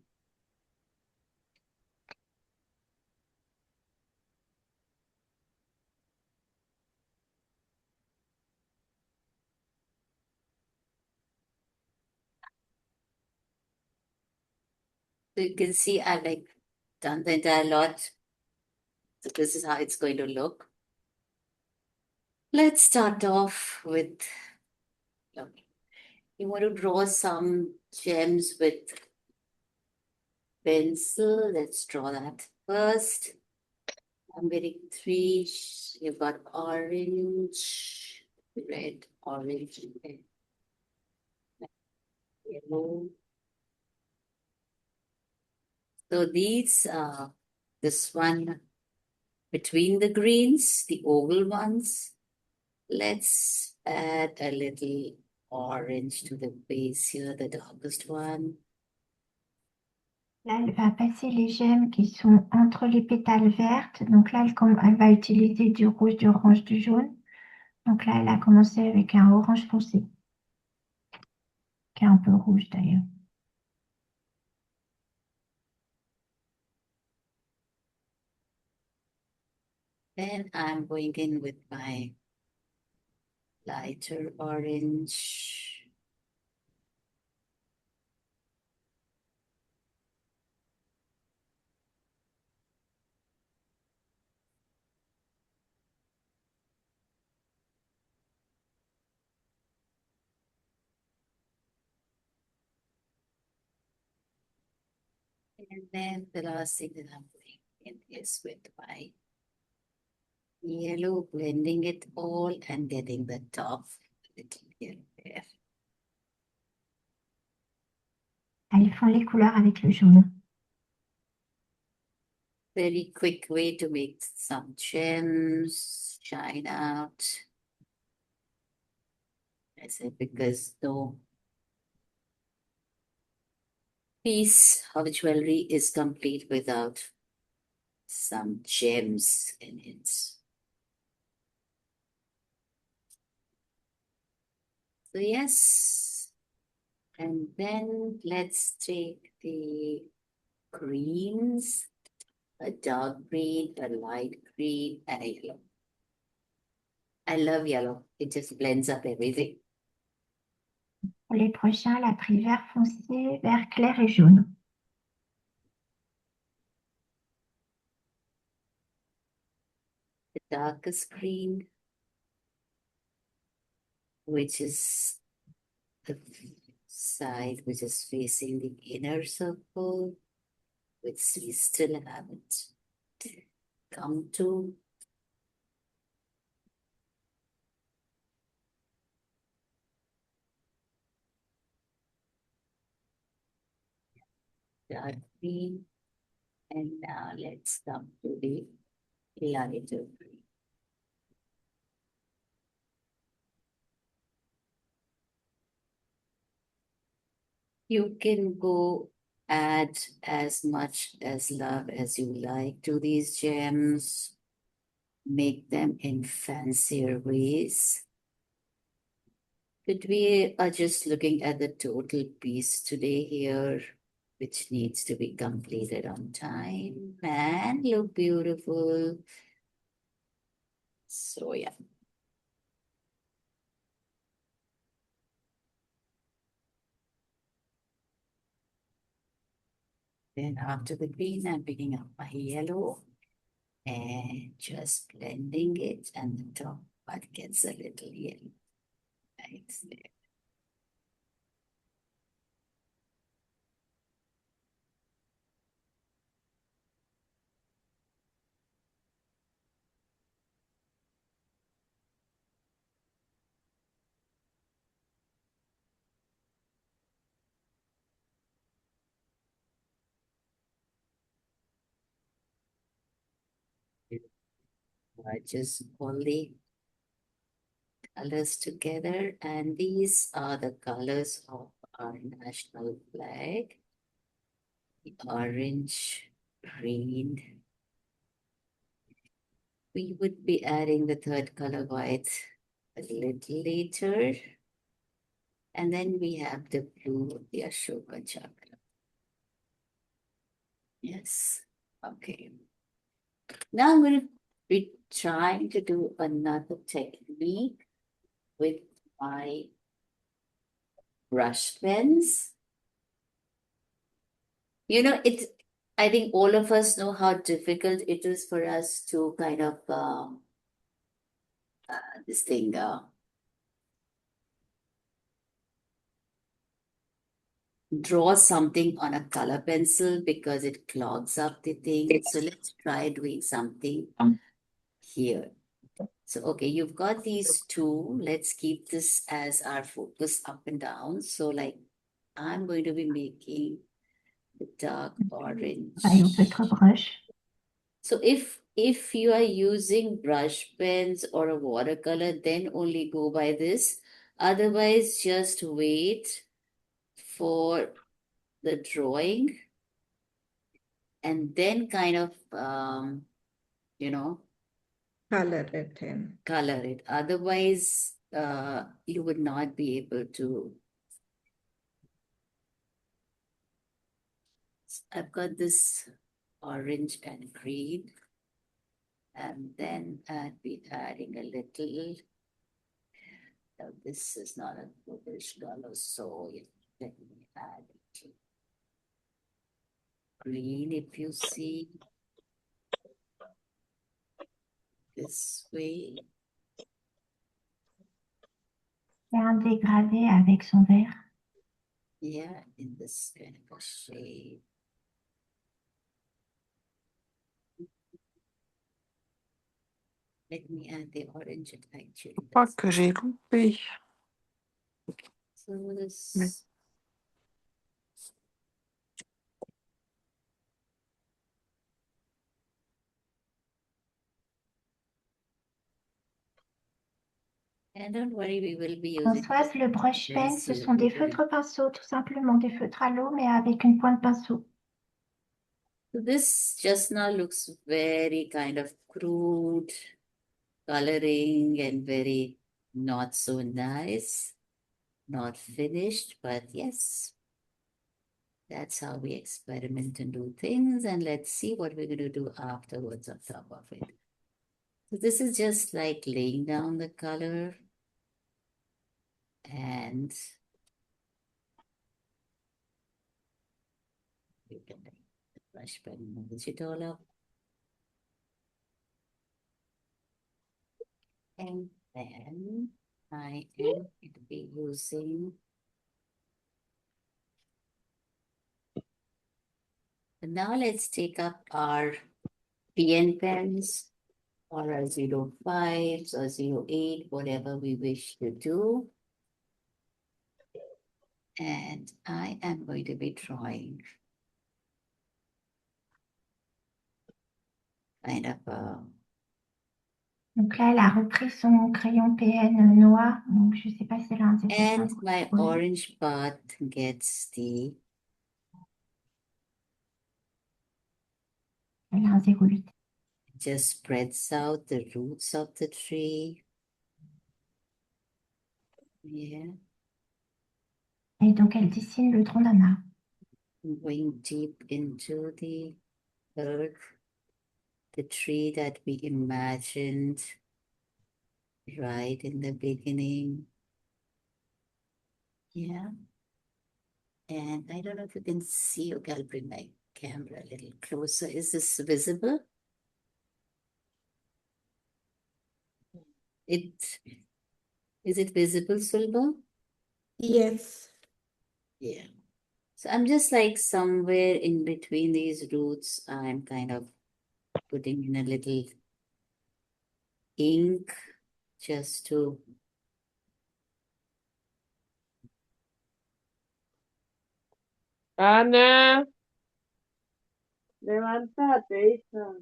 So you can see I've done the entire lot. So this is how it's going to look. Let's start off with, you want to draw some gems with pencil. Let's draw that first. I'm getting 3. You've got orange, red, orange, red, yellow. So these, this one between the greens, the oval ones, let's add a little orange to the base here, the darkest one.
Là, elle va passer les gemmes qui sont entre les pétales vertes. Donc là, elle va utiliser du rouge, du orange, du jaune. Donc là, elle a commencé avec un orange foncé, qui est un peu rouge d'ailleurs.
Then I'm going in with my lighter orange. And then the last thing that I'm doing is with my yellow, blending it all and getting the top little yellow there.
Elles font les couleurs avec le jaune.
Very quick way to make some gems shine out. I said because no piece of jewelry is complete without some gems in it. So yes, and then let's take the greens, a dark green, a light green, and a yellow. I love yellow. It just blends up everything.
Pour les prochains, elle a pris vert foncé, vert clair et jaune.
The darkest green, which is the side which is facing the inner circle, which we still haven't come to. Dark green. And now let's come to the lighter green. You can go add as much as love as you like to these gems. Make them in fancier ways. But we are just looking at the total piece today here, which needs to be completed on time and look beautiful. So yeah. Then after the green, I'm picking up my yellow and just blending it, and the top part gets a little yellow right there. I just only colors together, and these are the colors of our national flag: the orange, green. We would be adding the third color white a little later, and then we have the blue, the Ashoka chakra. Yes, okay. Now I'm going to be trying to do another technique with my brush pens. You know, I think all of us know how difficult it is for us to kind of this thing draw something on a color pencil because it clogs up the thing. So let's try doing something here. So, okay, you've got these two. Let's keep this as our focus up and down. So like I'm going to be making the dark orange.
Avec votre brush.
So if you are using brush pens or a watercolor, then only go by this. Otherwise, just wait for the drawing and then kind of you know,
Color it in.
color it. Otherwise, you would not be able to. I've got this orange and green, and then I'd be adding a little. Now, this is not a bluish color, so let me add it. Green, if you see this way.
Et un dégradé avec son vert.
Yeah, in this kind of a shade. Let me add the orange actually.
Je crois que j'ai loupé.
So this.
Oui.
And don't worry, we will be using.
Françoise, le brush pen, ce sont des feutres pinceaux, tout simplement des feutres à l'eau, mais avec une pointe pinceau.
So this just now looks very kind of crude coloring and very not so nice, not finished, but yes, that's how we experiment and do things. And let's see what we're going to do afterwards on top of it. So this is just like laying down the color and you can take the brush pen, merge it all up. And then I am going to be using And now let's take up our PN pens or our 05s or 08, whatever we wish to do. And I am going to be drawing kind of a.
Donc là, elle a repris son crayon PN noir. Donc, je ne sais pas si elle a un 05.
And my orange part gets the.
Elle a un 08.
Just spreads out the roots of the tree. Yeah.
Et donc, elle dessine le tronc d'un arbre.
Going deep into the earth, the tree that we imagined right in the beginning. Yeah. And I don't know if you can see. Okay, I'll bring my camera a little closer. Is this visible? Is it visible, Sulbha?
Yes.
Yeah. So I'm just like somewhere in between these roots. I'm kind of putting in a little ink just to.
Ana, levántate, hija.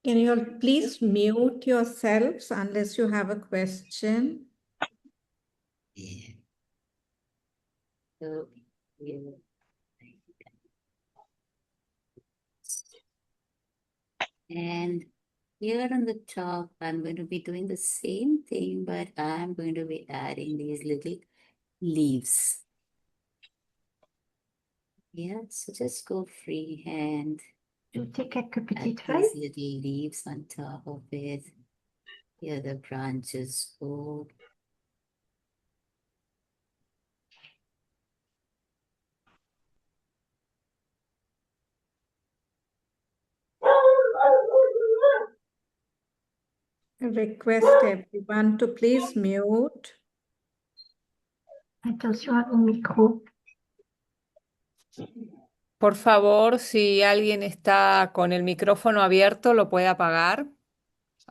Can you all please mute yourselves unless you have a question?
Yeah. So, yeah. And here on the top, I'm going to be doing the same thing, but I'm going to be adding these little leaves. Yeah, so just go freehand.
Ajouter quelques
Add
petites
these
feuilles.
little leaves on top of it. Here the branches go.
I request everyone to please mute.
Attention à vos micros.
Por favor, si alguien está con el micrófono abierto, lo puede apagar.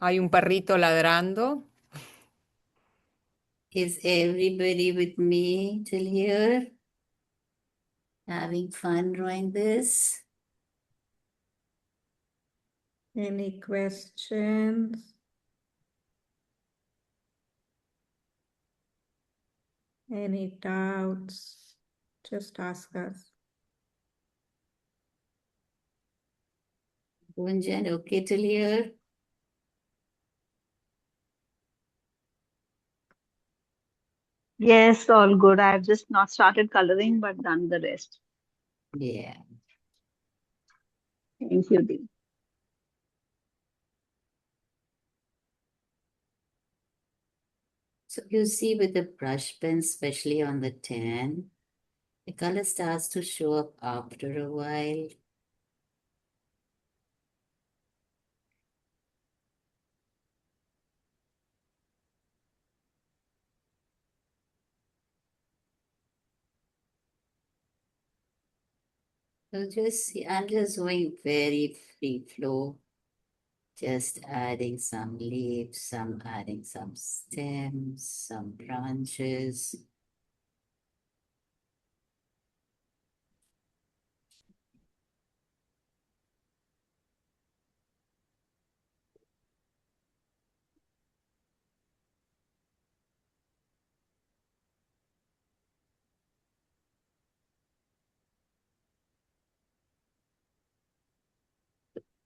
Hay un perrito ladrando.
Is everybody with me till here? Having fun drawing this?
Any questions? Any doubts? Just ask us.
Gunjan, okay till here?
Yes, all good. I've just not started coloring, but done the rest.
Yeah.
Thank you, Dee.
So you see with the brush pen, especially on the tan, the color starts to show up after a while. So just see, I'm just going very free flow. Just adding some leaves, some adding some stems, some branches.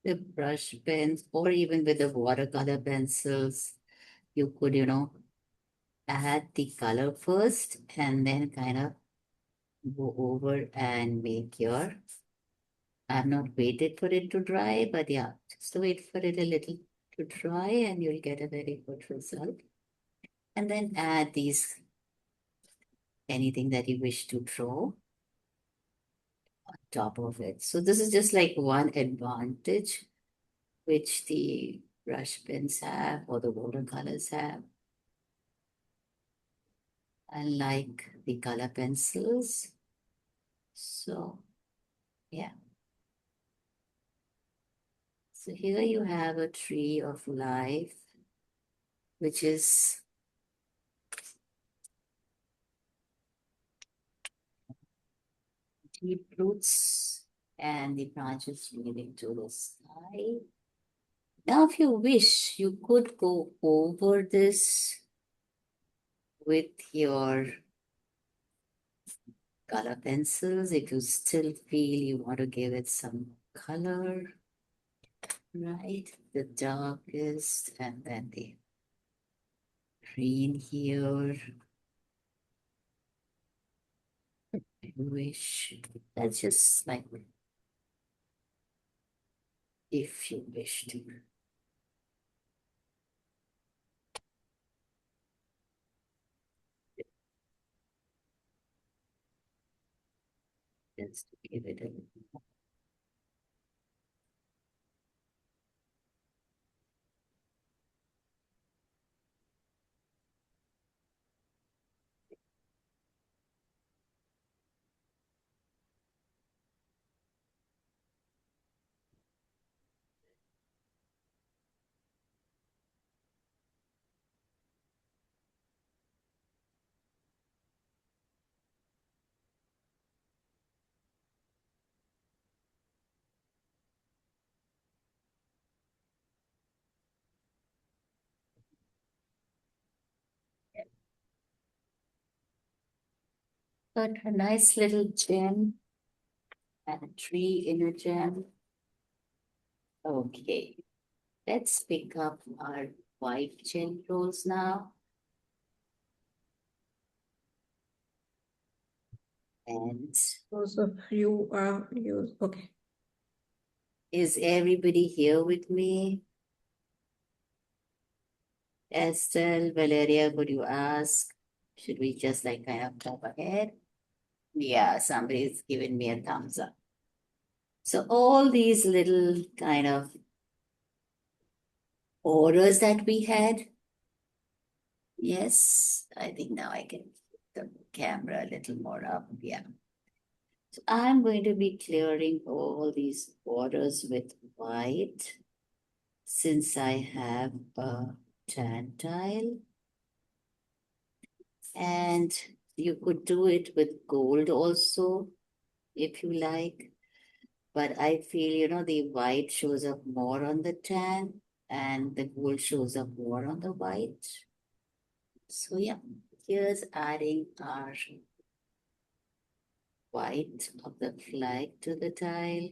The brush pens, or even with the watercolor pencils, you could, add the color first and then kind of go over and make your. I've not waited for it to dry, but yeah, just wait for it a little to dry and you'll get a very good result. And then add these, anything that you wish to draw on top of it. So this is just like one advantage which the brush pens have or the watercolors have. Unlike the color pencils. So Yeah. So here you have a tree of life, which is deep roots and the branches leading to the sky. Now, if you wish, you could go over this with your color pencils if you still feel you want to give it some color, right? The darkest and then the green here. If you wish, that's just like if you wish to. Just to give it a little more. But a nice little gem and a tree in a gem. Okay, let's pick up our white gel rolls now. And
Those of you are okay.
is everybody here with me? Estelle, Valeria, could you ask? Should we just like kind of pop ahead? Yeah, somebody's giving me a thumbs up. So all these little kind of orders that we had. Yes, I think now I can put the camera a little more up. Yeah. So I'm going to be clearing all these borders with white since I have a tan tile. And you could do it with gold also if you like. But I feel, the white shows up more on the tan and the gold shows up more on the white. So yeah, here's adding our white of the flag to the tile.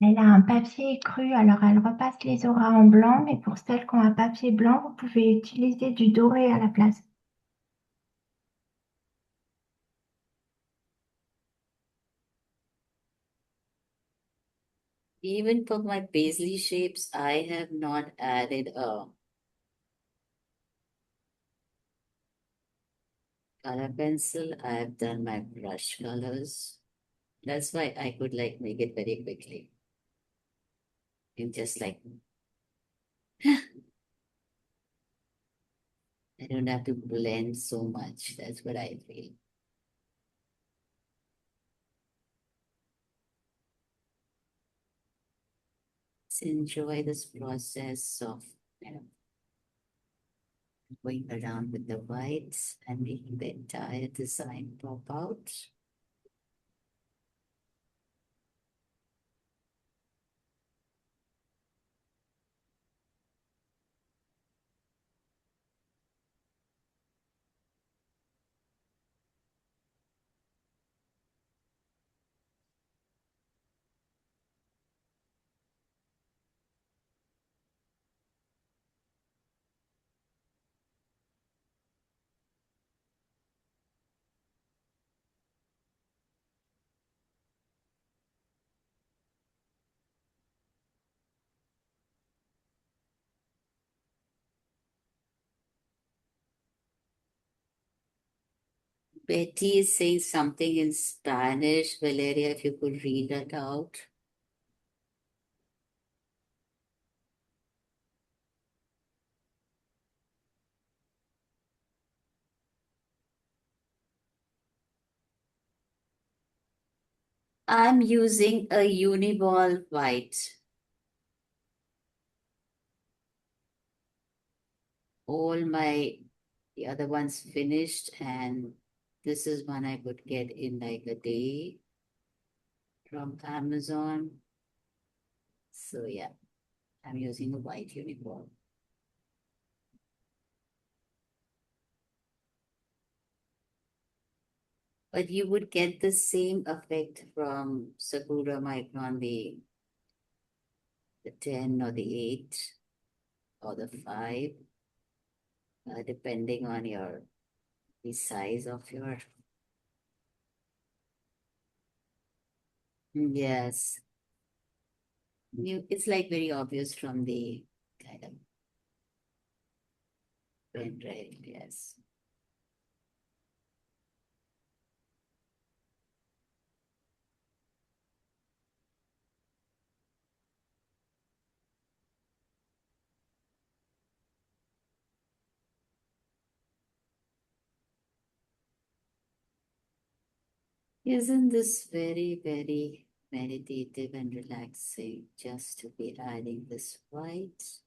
Elle a un papier cru, alors elle repasse les auras en blanc, mais pour celles qui ont un papier blanc, vous pouvez utiliser du doré à la place.
Even for my paisley shapes, I have not added a color pencil. I have done my brush colors. That's why I could like make it very quickly. And just like, I don't have to blend so much. That's what I feel. Let's enjoy this process of going around with the whites and making the entire design pop out. Betty is saying something in Spanish. Valeria, if you could read that out. I'm using a uniball white. All the other ones finished, and this is one I could get in like a day from Amazon. So yeah, I'm using a white uniball. But you would get the same effect from Sakura Micron, the 10 or the 8 or the 5, depending on the size of your. Yes. It's like very obvious from the kind of pen drive, yes. Isn't this very, very meditative and relaxing just to be adding this white? It's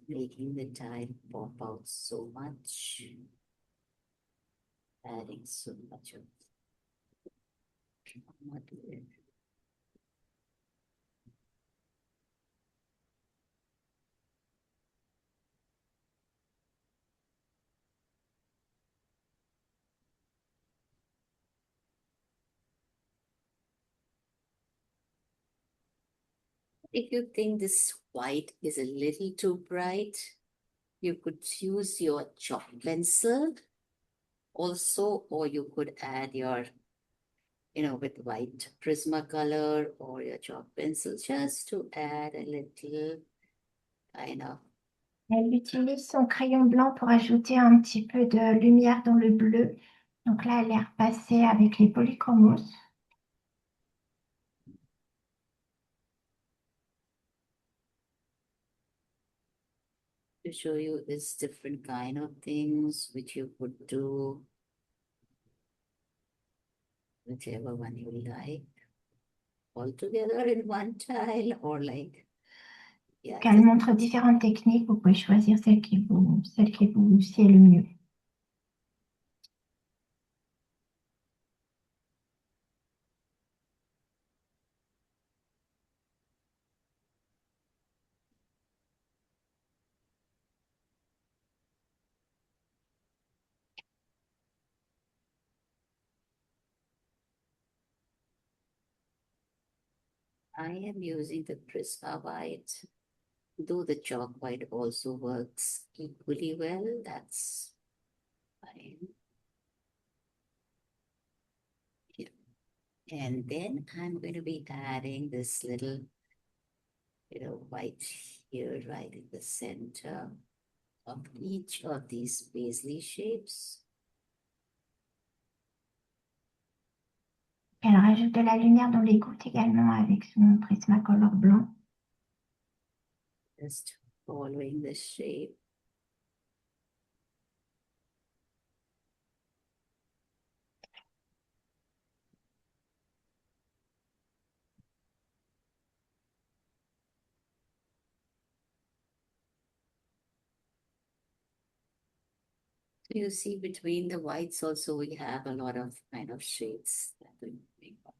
making the tile pop out so much, adding so much of drama to it. If you think this white is a little too bright, you could use your chalk pencil also, or you could add your, with white Prismacolor or your chalk pencil, just to add a little kind of.
Elle utilise son crayon blanc pour ajouter un petit peu de lumière dans le bleu. Donc là, elle est repassée avec les polychromos.
To show you this different kind of things which you could do, whichever one you like, all together in one tile, or like, yeah.
Elle montre différentes techniques, vous pouvez choisir celle qui vous sied le mieux.
I am using the Prisma white, though the chalk white also works equally well. That's fine. Yeah. And then I'm going to be adding this little, white here, right in the center of each of these paisley shapes.
Elle rajoute de la lumière dans les gouttes également avec son Prismacolor blanc.
Just following the shape. So you see between the whites also we have a lot of kind of shades that we make up.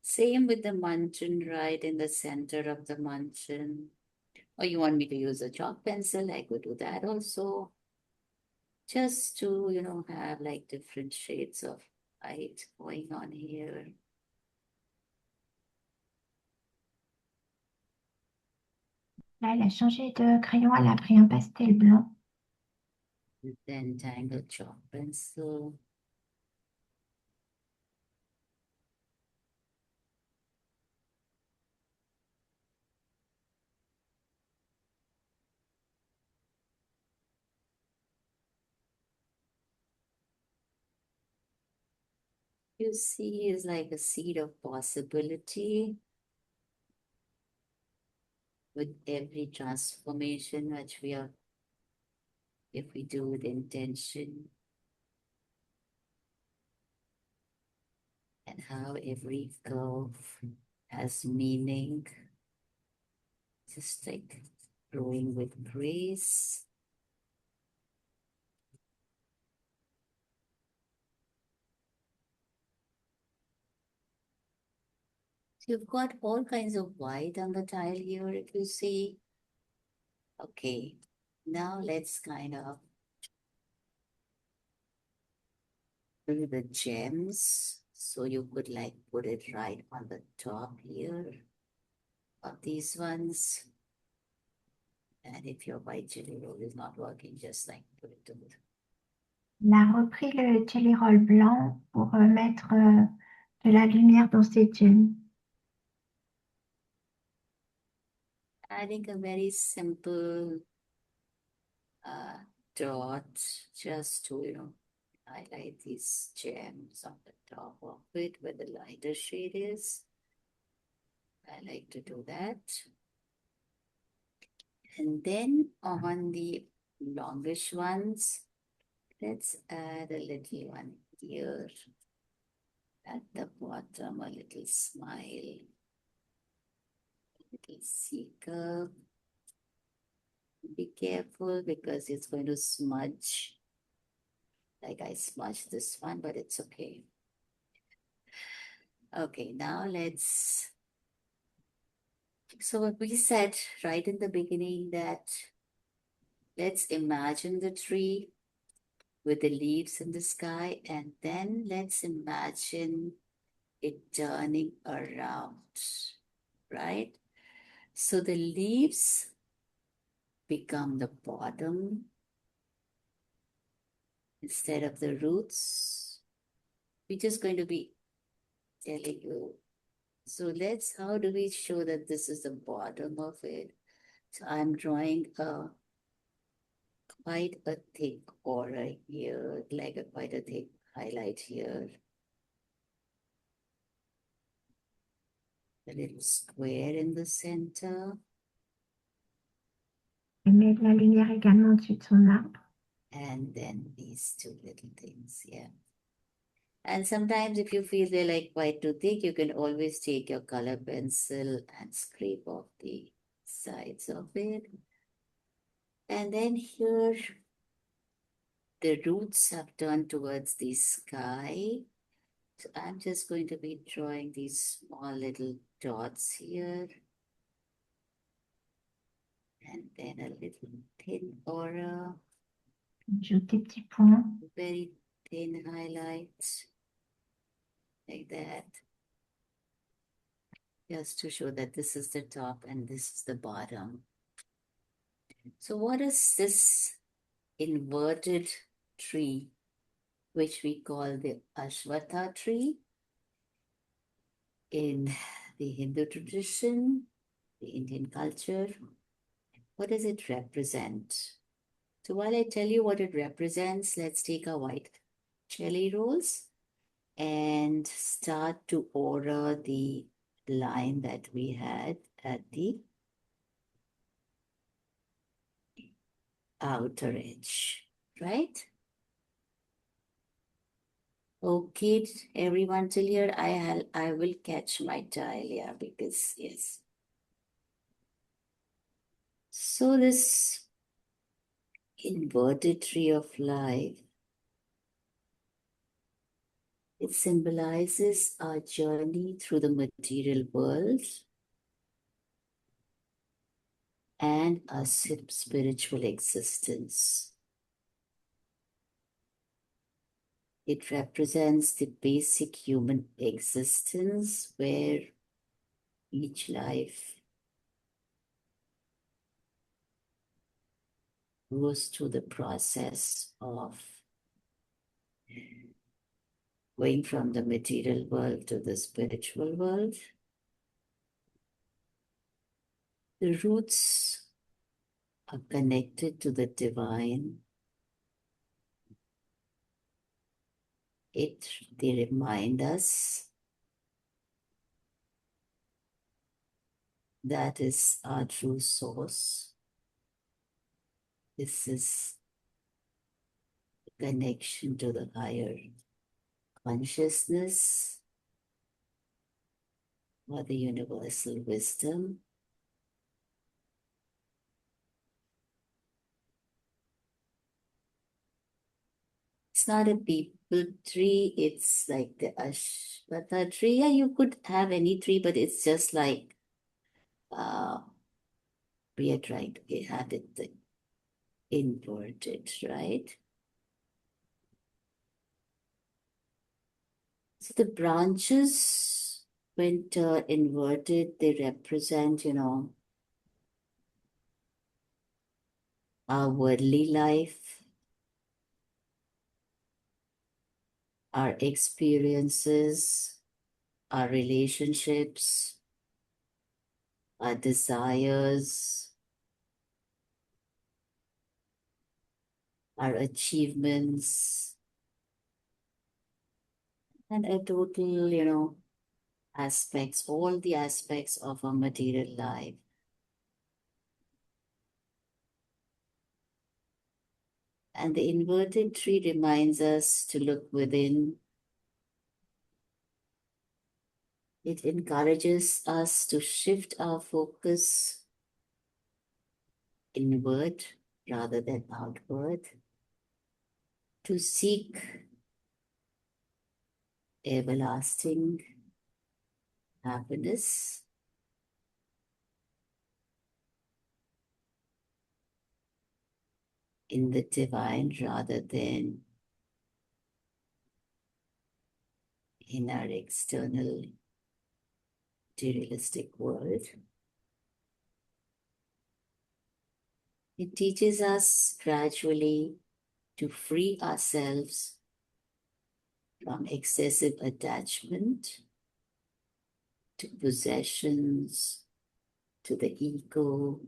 Same with the munchkin right in the center of the munchkin. Or you want me to use a chalk pencil, I could do that also. Just to, have like different shades of white going on here.
Là, elle a changé de crayon, elle a pris un pastel blanc.
Zentangle chalk pencil. You see is like a seed of possibility with every transformation which if we do with intention. and how every curve has meaning. Just like growing with grace. So you've got all kinds of white on the tile here, if you see. Okay, now let's kind of do the gems. So you could like put it right on the top here of these ones. And if your white jelly roll is not working, just like put it to the
Il a repris le jelly roll blanc pour mettre de la lumière dans ses gems.
adding a very simple dot just to, highlight these gems on the top of it where the lighter shade is. I like to do that. And then on the longish ones, let's add a little one here. At the bottom, a little smile, a little C curve. Be careful because it's going to smudge. Like I smudged this one, but it's okay. Okay, now let's. So what we said right in the beginning that let's imagine the tree with the leaves in the sky, and then let's imagine it turning around, right? So the leaves become the bottom instead of the roots. We're just going to be telling you. So how do we show that this is the bottom of it? So I'm drawing quite a thick aura here, like quite a thick highlight here. A little square in the center.
Il met de la lumière également au-dessus de son arbre.
And then these two little things, yeah. And sometimes if you feel they're like quite too thick, you can always take your color pencil and scrape off the sides of it. And then here, the roots have turned towards the sky. So I'm just going to be drawing these small little dots here. And then a little thin aura.
J'ajoute des petits points.
Very thin highlights. Like that. Just to show that this is the top and this is the bottom. So what is this inverted tree, which we call the Ashwatha tree? In the Hindu tradition, the Indian culture, what does it represent? So while I tell you what it represents, let's take our white jelly rolls and start to aura the line that we had at the outer edge, right? Okay, everyone till here, I will catch my tile, yeah, because yes. So this inverted tree of life, it symbolizes our journey through the material world and our spiritual existence. It represents the basic human existence where each life goes through the process of going from the material world to the spiritual world. The roots are connected to the divine. They remind us that is our true source. This is the connection to the higher consciousness. or the universal wisdom. It's not a people tree, it's like the Ashwata tree. Yeah, you could have any tree, but it's just like we are trying to have it inverted, right? So the branches, when inverted, they represent, our worldly life, our experiences, our relationships, our desires, our achievements, and a total, aspects, all the aspects of our material life. And the inverted tree reminds us to look within. It encourages us to shift our focus inward rather than outward, to seek everlasting happiness, in the divine rather than in our external materialistic world. It teaches us gradually to free ourselves from excessive attachment to possessions, to the ego,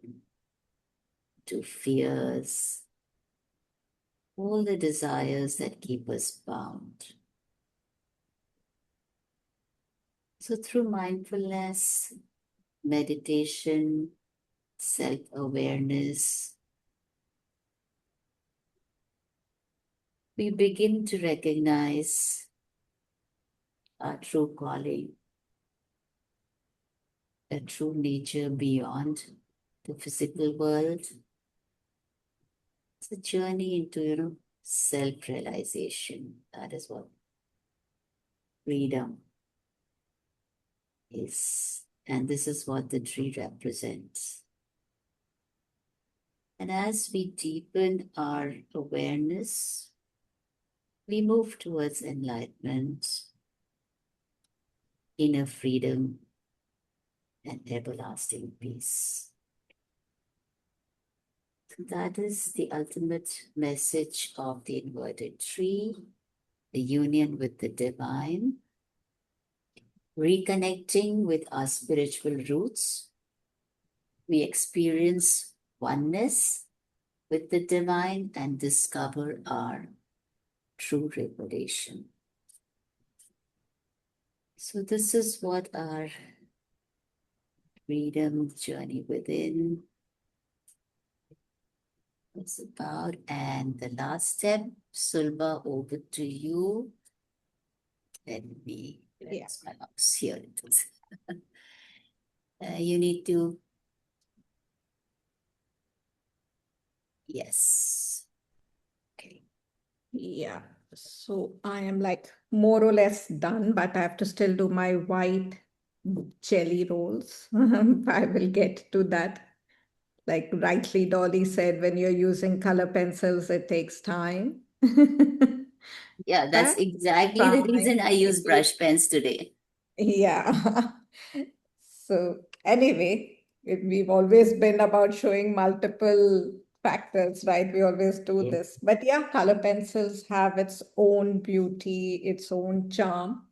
to fears, all the desires that keep us bound. So through mindfulness, meditation, self-awareness, we begin to recognize our true calling, a true nature beyond the physical world. It's a journey into, self-realization. That is what freedom is. And this is what the tree represents. And as we deepen our awareness, we move towards enlightenment, inner freedom, and everlasting peace. So that is the ultimate message of the inverted tree, the union with the divine, reconnecting with our spiritual roots. We experience oneness with the divine and discover our true revelation. So this is what our freedom journey within is about. And the last step, Sulbha, over to you. Let me place my mouse. Here it is. You need to, yes. Okay.
Yeah, so I am like more or less done, but I have to still do my white jelly rolls. I will get to that. Like rightly Dolly said, when you're using color pencils, it takes time.
Yeah, that's
That's
exactly the reason I use
fine.
brush pens today.
Yeah. So anyway, we've always been about showing multiple factors, right? We always do this. But yeah, color pencils have its own beauty, its own charm.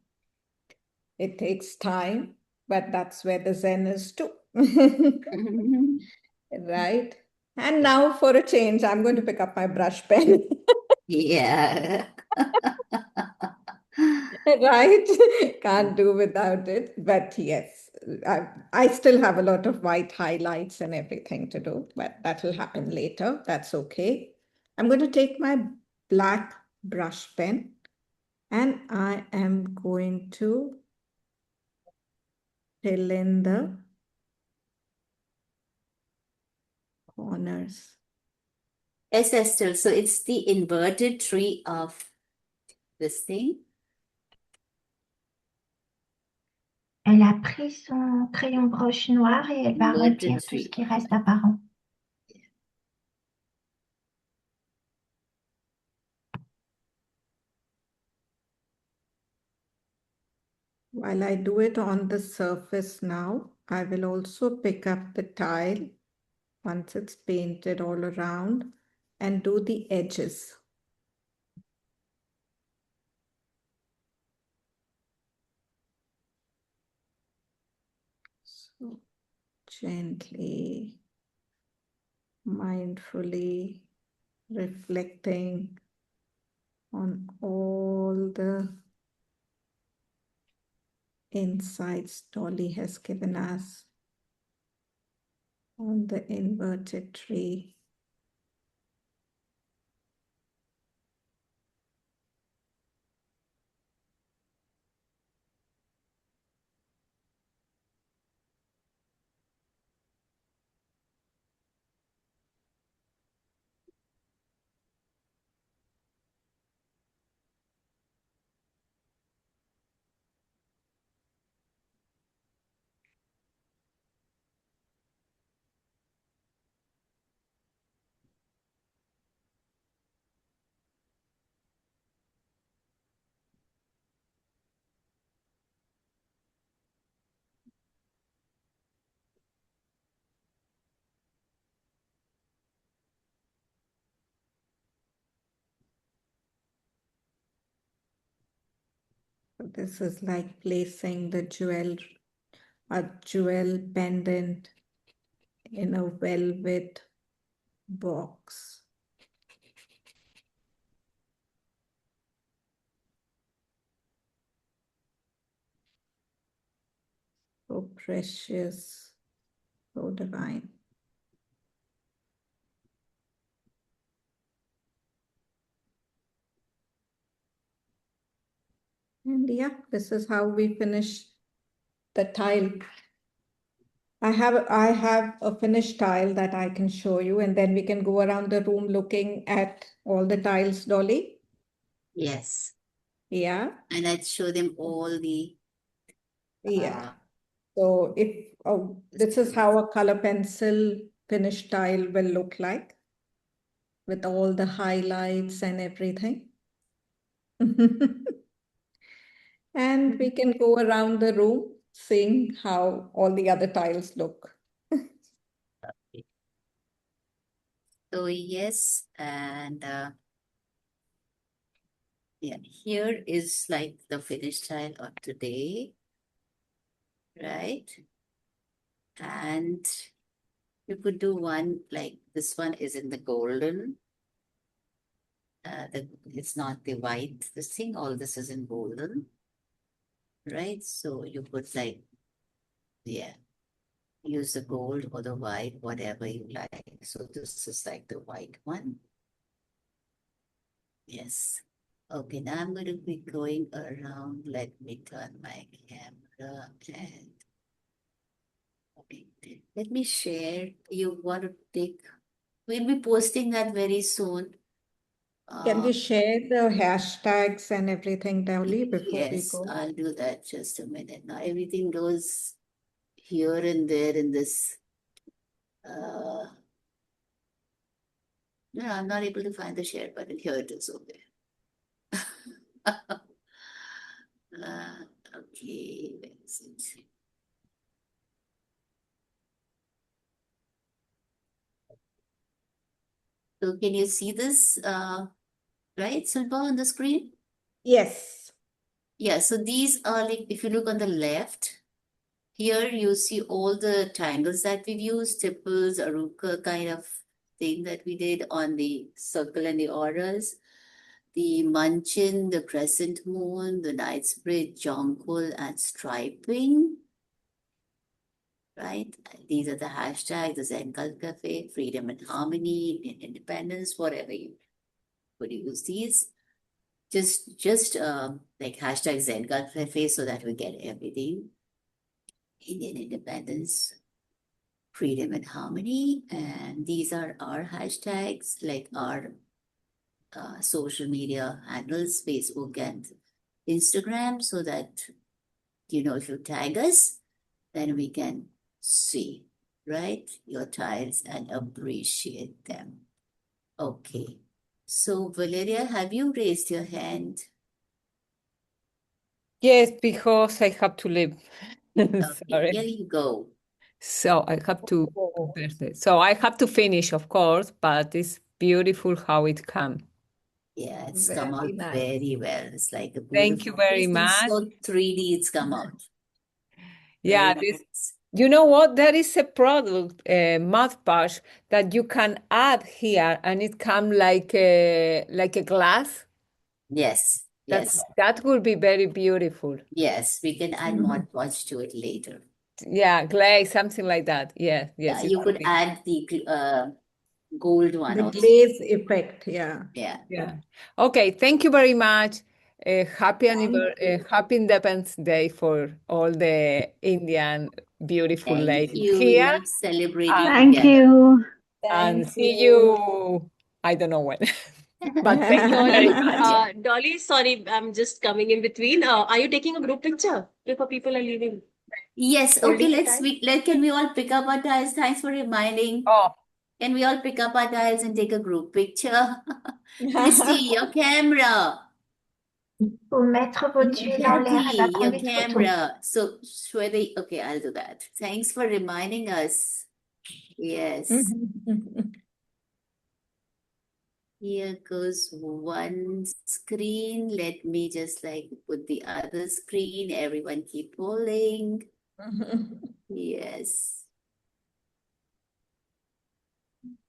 It takes time, but that's where the Zen is too. Right? And now for a change, I'm going to pick up my brush pen.
Yeah.
Right? Can't do without it. But yes, I still have a lot of white highlights and everything to do, but that will happen later. That's okay. I'm going to take my black brush pen and I am going to fill in the corners.
Yes, Estelle. So it's the inverted tree of this thing.
Elle a pris son crayon broche noir et elle va
Inverted
remplir tout ce
tree.
qui reste apparent.
While I do it on the surface now, I will also pick up the tile once it's painted all around and do the edges. So gently, mindfully reflecting on all the insights Dolly has given us on the inverted tree. So this is like placing a jewel pendant in a velvet box. So precious, so divine. And yeah, this is how we finish the tile. I have a finished tile that I can show you, and then we can go around the room looking at all the tiles, Dolly.
Yes.
Yeah.
And I'd show them all the
Yeah. So if this is how a color pencil finished tile will look like with all the highlights and everything. And we can go around the room seeing how all the other tiles look.
So yes, and yeah, here is like the finished style of today, right? And you could do one like this one is in the golden. It's not the white, this thing, all this is in golden, right? So you put like, yeah, use the gold or the white, whatever you like. So this is like the white one. Yes. Okay, now I'm going to be going around. Let me turn my camera and okay. Let me share. You want to take, we'll be posting that very soon.
Can we share the hashtags and everything, Dolly, before we
Yes,
go?
I'll do that just a minute. Now everything goes here and there in this. No, I'm not able to find the share button. Here it is. Okay. Okay, where is it? So can you see this, right, Sulbha, on the screen?
Yes.
Yeah, so these are like, if you look on the left, here you see all the triangles that we've used, tipples, aruka kind of thing that we did on the circle and the auras. The Munchin, the Crescent Moon, the Knightsbridge, Jonquil, and Striping. Right? These are the hashtags, the Zentangle Cafe, Freedom and Harmony, Independence, whatever you would use these. Just like hashtag Zentangle Cafe so that we get everything. Indian independence, freedom and harmony. And these are our hashtags, like our social media handles, Facebook and Instagram, so that, if you tag us, then we can see, right, your tiles and appreciate them. Okay. So, Valeria, have you raised your hand?
Yes, because I have to leave.
Okay,
Sorry.
here you go.
So I have to.
Oh.
So I have to finish, of course, but it's beautiful how it comes.
Yeah, it's come
Very
out
nice.
very well. It's like a
Thank you
beautiful
very
piece. It's
much.
so 3D, it's come out.
Yeah,
Very
this.
nice.
You know what? There is a product, mouth patch, that you can add here, and it comes like a glass.
Yes, yes,
That would be very beautiful.
yes. We can add more watch to it later.
Yeah, glaze, something like that. Yeah,
Yeah,
yes, it
you
would
could
be.
add the gold one
The
also.
glaze effect, yeah.
Yeah.
Yeah. Okay, thank you very much. Happy happy Independence Day for all the Indian beautiful
Thank
ladies
you. We
here.
love celebrating
And,
Thank
together.
you.
and
Thank
see
you.
you, I don't know when, but thank you very
Dolly,
much.
Yeah.
Dolly, sorry, I'm just coming in between. Are you taking a group picture before people are leaving?
Yes, okay,
Holding the time?
can we all pick up our tiles? Thanks for reminding.
Oh,
Can we all pick up our tiles and take a group picture? Christy, your camera.
Faut mettre vos tuiles en l'air. Elle va
Kathy, your
prendre une photo.
camera. So, Shweta, okay, I'll do that. Thanks for reminding us. Yes. Here goes one screen. Let me just put the other screen. Everyone keep holding. Yes.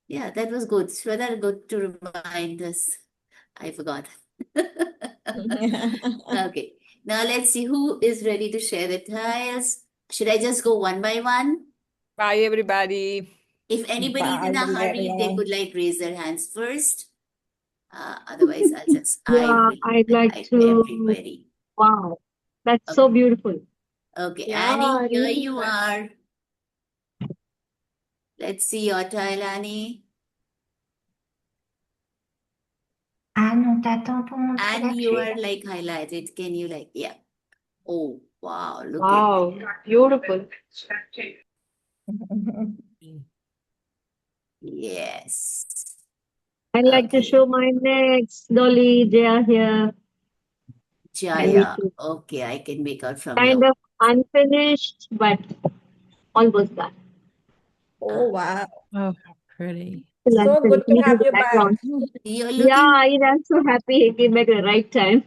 Yeah, that was good. Shweta, good to remind us. I forgot. Okay. Now let's see who is ready to share the tiles. Should I just go one by one?
bye, everybody.
If anybody's
Bye,
in a hurry, they
Valeria.
could raise their hands first. Otherwise, I
Yeah,
will
I'd like
invite
to.
everybody.
Wow, that's
Okay.
so beautiful.
Okay,
Yeah,
Annie, here
really
you
nice.
are. Let's see your tile, Annie.
Anne, on t'attend pour montrer la
And you are
tuile.
highlighted. Can you yeah. Oh, wow, look at
Wow, beautiful.
Yes.
I'd like to
Okay.
show my next Dolly, Jaya here.
Jaya. Okay, I can make out from
Kind
your
of unfinished, but almost done.
Oh, wow.
Oh, how pretty.
Still
So good
unfinished.
to
Needing
have
the
you
background.
back.
You're
Yeah,
looking,
I'm so happy he came back at the right time.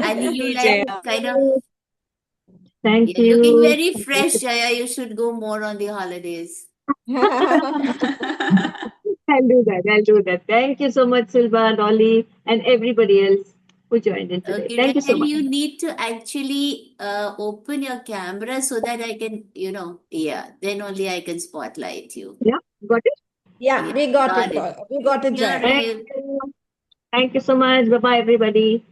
and you
Jaya.
kind of,
Thank
you're looking
you.
very fresh, Jaya. You should go more on the holidays.
I'll do that. I'll do that. Thank you so much, Sulbha, Dolly, and everybody else who joined in today.
Okay,
Thank you so
and
much.
you need to actually open your camera so that I can, then only I can spotlight you.
Yeah, got it?
Yeah,
Yeah,
we got
got
it.
it.
We got it,
Here,
Jaya.
Thank
Rail.
you. Thank you so much. Bye-bye, everybody.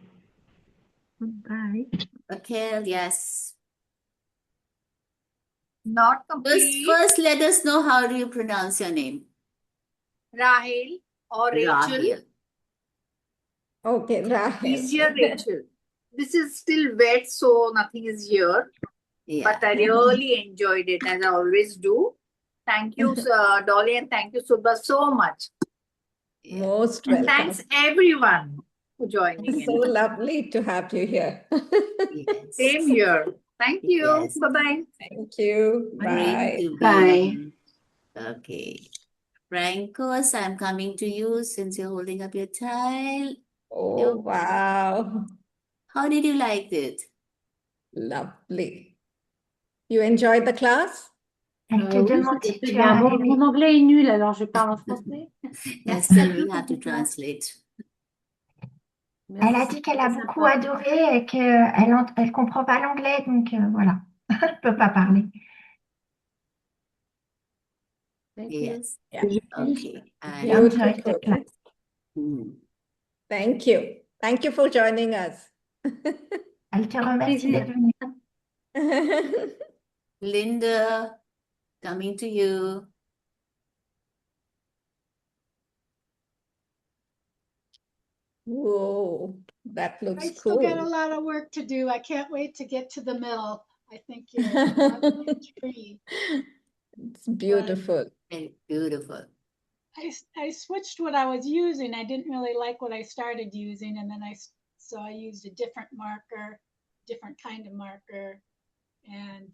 Bye.
Okay, yes.
Not complete.
First, let us know how do you pronounce your name?
Rahel or Rachel.
Rahel.
Okay, Rahel.
Easier Rachel. This is still wet, so nothing is here.
Yeah.
But I really enjoyed it, as I always do. Thank you, Dolly, and thank you, Sulbha, so much.
Yeah.
Most
And
welcome.
thanks everyone for joining
So
in.
lovely to have you here.
Yes.
Same here. Thank you.
Yes.
Bye-bye.
Thank you.
Great
Bye.
to be
Bye.
Okay. Francos, I'm coming to you since you're holding up your tile.
Oh, wow.
How did you like it?
Lovely. You enjoyed the class?
Elle te
Oui,
demande si
c'était
tu
bien.
as
Mon
aimé.
anglais est nul, alors je parle en français.
Yeah, still we have to translate.
Elle a dit qu'elle a beaucoup adoré et qu'elle comprend pas l'anglais, donc voilà, elle peut pas parler.
Yes.
Yeah.
Okay. And
Enjoyed the class.
Thank you. Thank you for joining us.
Elle te remercie d'être venue.
Linda, coming to you.
Whoa, that
I
looks
still got a
cool.
lot of work to do. I can't wait to get to the middle. I think you're a lovely tree.
It's beautiful.
Very beautiful.
I switched what I was using. I didn't really like what I started using, and then so I used a different marker, different kind of marker, and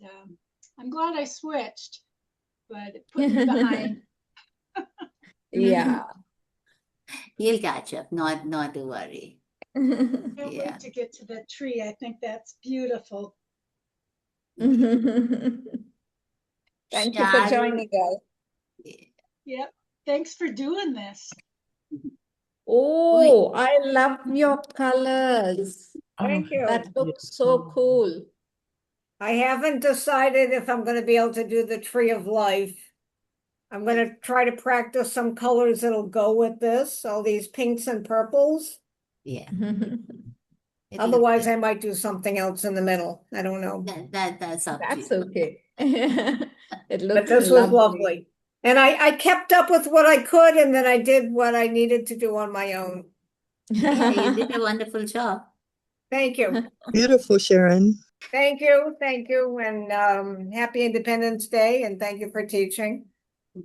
I'm glad I switched, but it put me behind.
Yeah.
He'll catch up, not to worry.
Can't
Yeah.
wait to get to the tree. I think that's beautiful.
Thank you for joining us.
Yep. Thanks for doing this.
Oh, I love your colors.
Thank you.
That looks so cool.
I haven't decided if I'm going to be able to do the tree of life. I'm going to try to practice some colors that'll go with this, all these pinks and purples.
Yeah.
Otherwise, I might do something else in the middle. I don't know.
That's up to you.
That's okay. It
But
looks
this was
lovely.
lovely. And I kept up with what I could, and then I did what I needed to do on my own.
Yeah, you did a wonderful job.
Thank you.
Beautiful, Sharon.
Thank you. Thank you. And happy Independence Day. And thank you for teaching.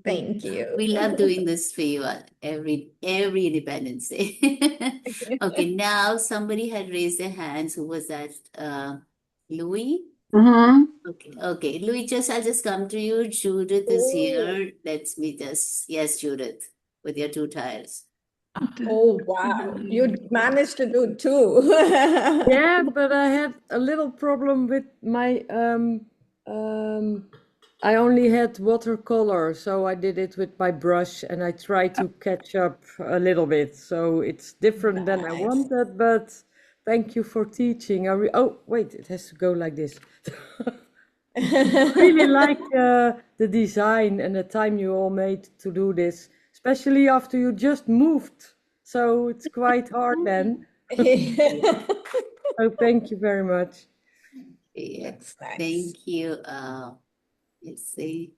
Thank you.
We love doing this for you every Independence Day. Okay, now somebody had raised their hands. Who was that? Louis? Okay. Louis, I'll just come to you. Judith is here. Yes, Judith, with your 2 tires.
Oh, wow. You managed to do 2.
Yeah, but I had a little problem with my I only had watercolor, so I did it with my brush and I tried to catch up a little bit. So it's different than I wanted, but thank you for teaching. Oh, wait, it has to go like this. I really like the design and the time you all made to do this, especially after you just moved. So it's quite hard then. So thank you very much.
Yes, thank you. Let's see.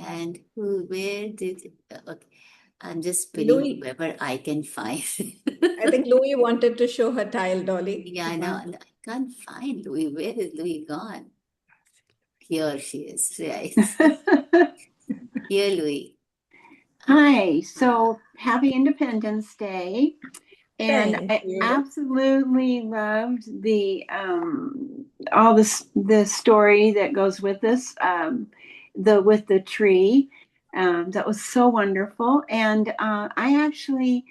And where did okay. I'm just pinning
Louis.
whoever I can find.
I think Louis wanted to show her tile, Dolly.
Yeah, I know. I can't find Louis. Where is Louis gone? Here she is, right. Here, Louis.
Hi, so happy Independence Day. And
Thank
I
you.
absolutely loved all the story that goes with this, with the tree. That was so wonderful. And I actually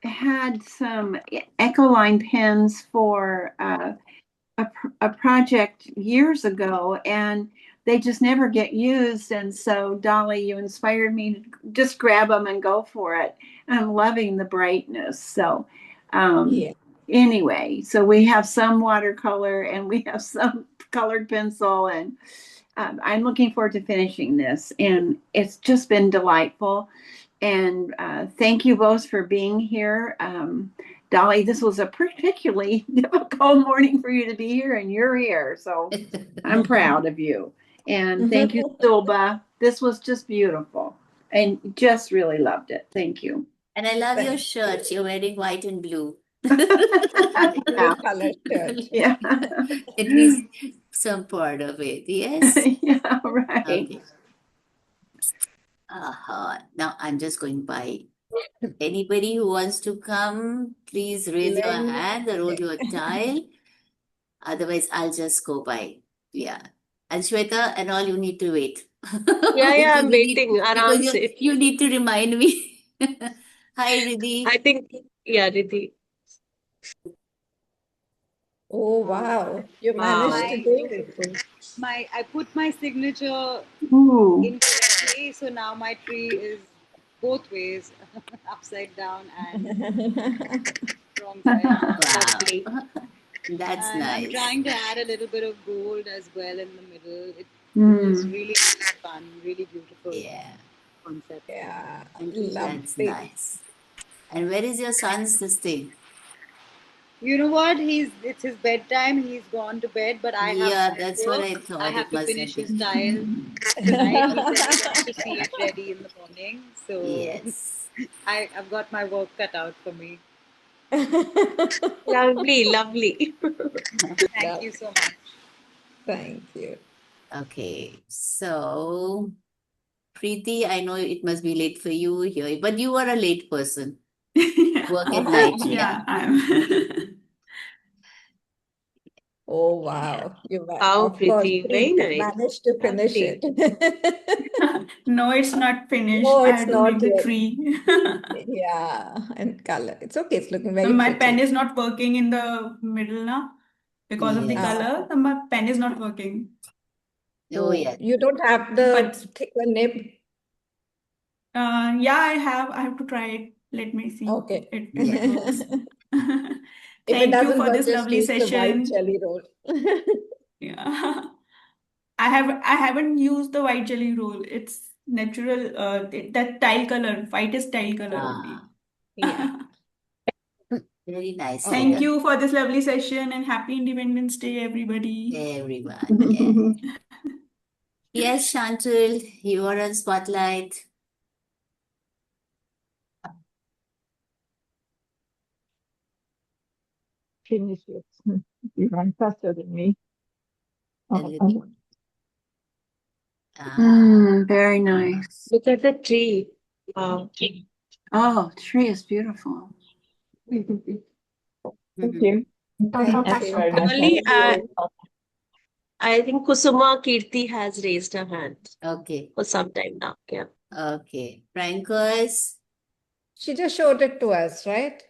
had some Ecoline pens for a project years ago, and they just never get used. And so, Dolly, you inspired me to just grab them and go for it. I'm loving the brightness. So, anyway, so we have some watercolor and we have some colored pencil, and I'm looking forward to finishing this. And it's just been delightful. And thank you both for being here. Dolly, this was a particularly difficult morning for you to be here, and you're here. So I'm proud of you. And thank you, Sulbha. This was just beautiful and just really loved it. Thank you.
And I love your shirt. You're wearing white and blue.
Blue color shirt.
Yeah.
At least some part of it. Yes.
Yeah, right.
Okay. Now I'm just going by. Anybody who wants to come, please raise your hand or roll your tile. Otherwise, I'll just go by. Yeah. And Shweta and all, you need to wait.
Yeah, I'm waiting. Aram
Because
se.
you need to remind me. Hi, Riddhi.
I think, yeah, Riddhi.
Oh, wow. You managed to do it.
I put my signature
Ooh.
incorrectly, so now my tree is both ways, upside down and wrong side.
Wow. That's
And
nice.
I'm trying to add a little bit of gold as well in the middle. It was really fun, really beautiful concept.
Yeah,
That's nice. And where is your son's this thing?
You know what? It's his bedtime. He's gone to bed, but I have
Yeah,
my
that's what
work.
I
I
thought.
have
It
to
must have
finish his
been.
tile tonight. He said he wants to see it ready in the morning. So
Yes.
I've got my work cut out for me.
Lovely, lovely.
Thank you so much.
Thank you.
Okay, so Preeti, I know it must be late for you here, but you are a late person. Work at night, yeah.
I'm.
Oh, wow.
How
Of course,
pretty. Very
Preeti
nice.
managed to finish
Lovely.
it.
No, it's not finished.
No,
I
it's
had to
not
make the
yet.
tree.
Yeah, and color. It's okay. It's looking very
My pen
pretty.
is not working in the middle now because of the
Yes.
color. My pen is not working.
Oh, yeah.
You don't have the
But
thicker nib?
yeah, I have to try it. Let me see
Okay.
if it works.
If it
Thank you
doesn't
for
work,
this
just
lovely
use the white
session.
jelly roll.
Yeah. I haven't used the white jelly roll. It's natural, that tile color. White is tile color only.
Yeah.
Very nice.
Thank you for this lovely session and happy Independence Day, everybody.
Everyone. Yeah. Yes, Chantal, you are on spotlight.
Finish it. You run faster than me.
Very nice.
Look at the tree. Wow.
Oh, tree is beautiful.
Thank you.
Thank
Thank you
you.
very much.
Only,
Thank you.
I think Kusuma Kirti has raised her hand
Okay.
for some time now. Yeah.
Okay. Prankers.
She just showed it to us, right?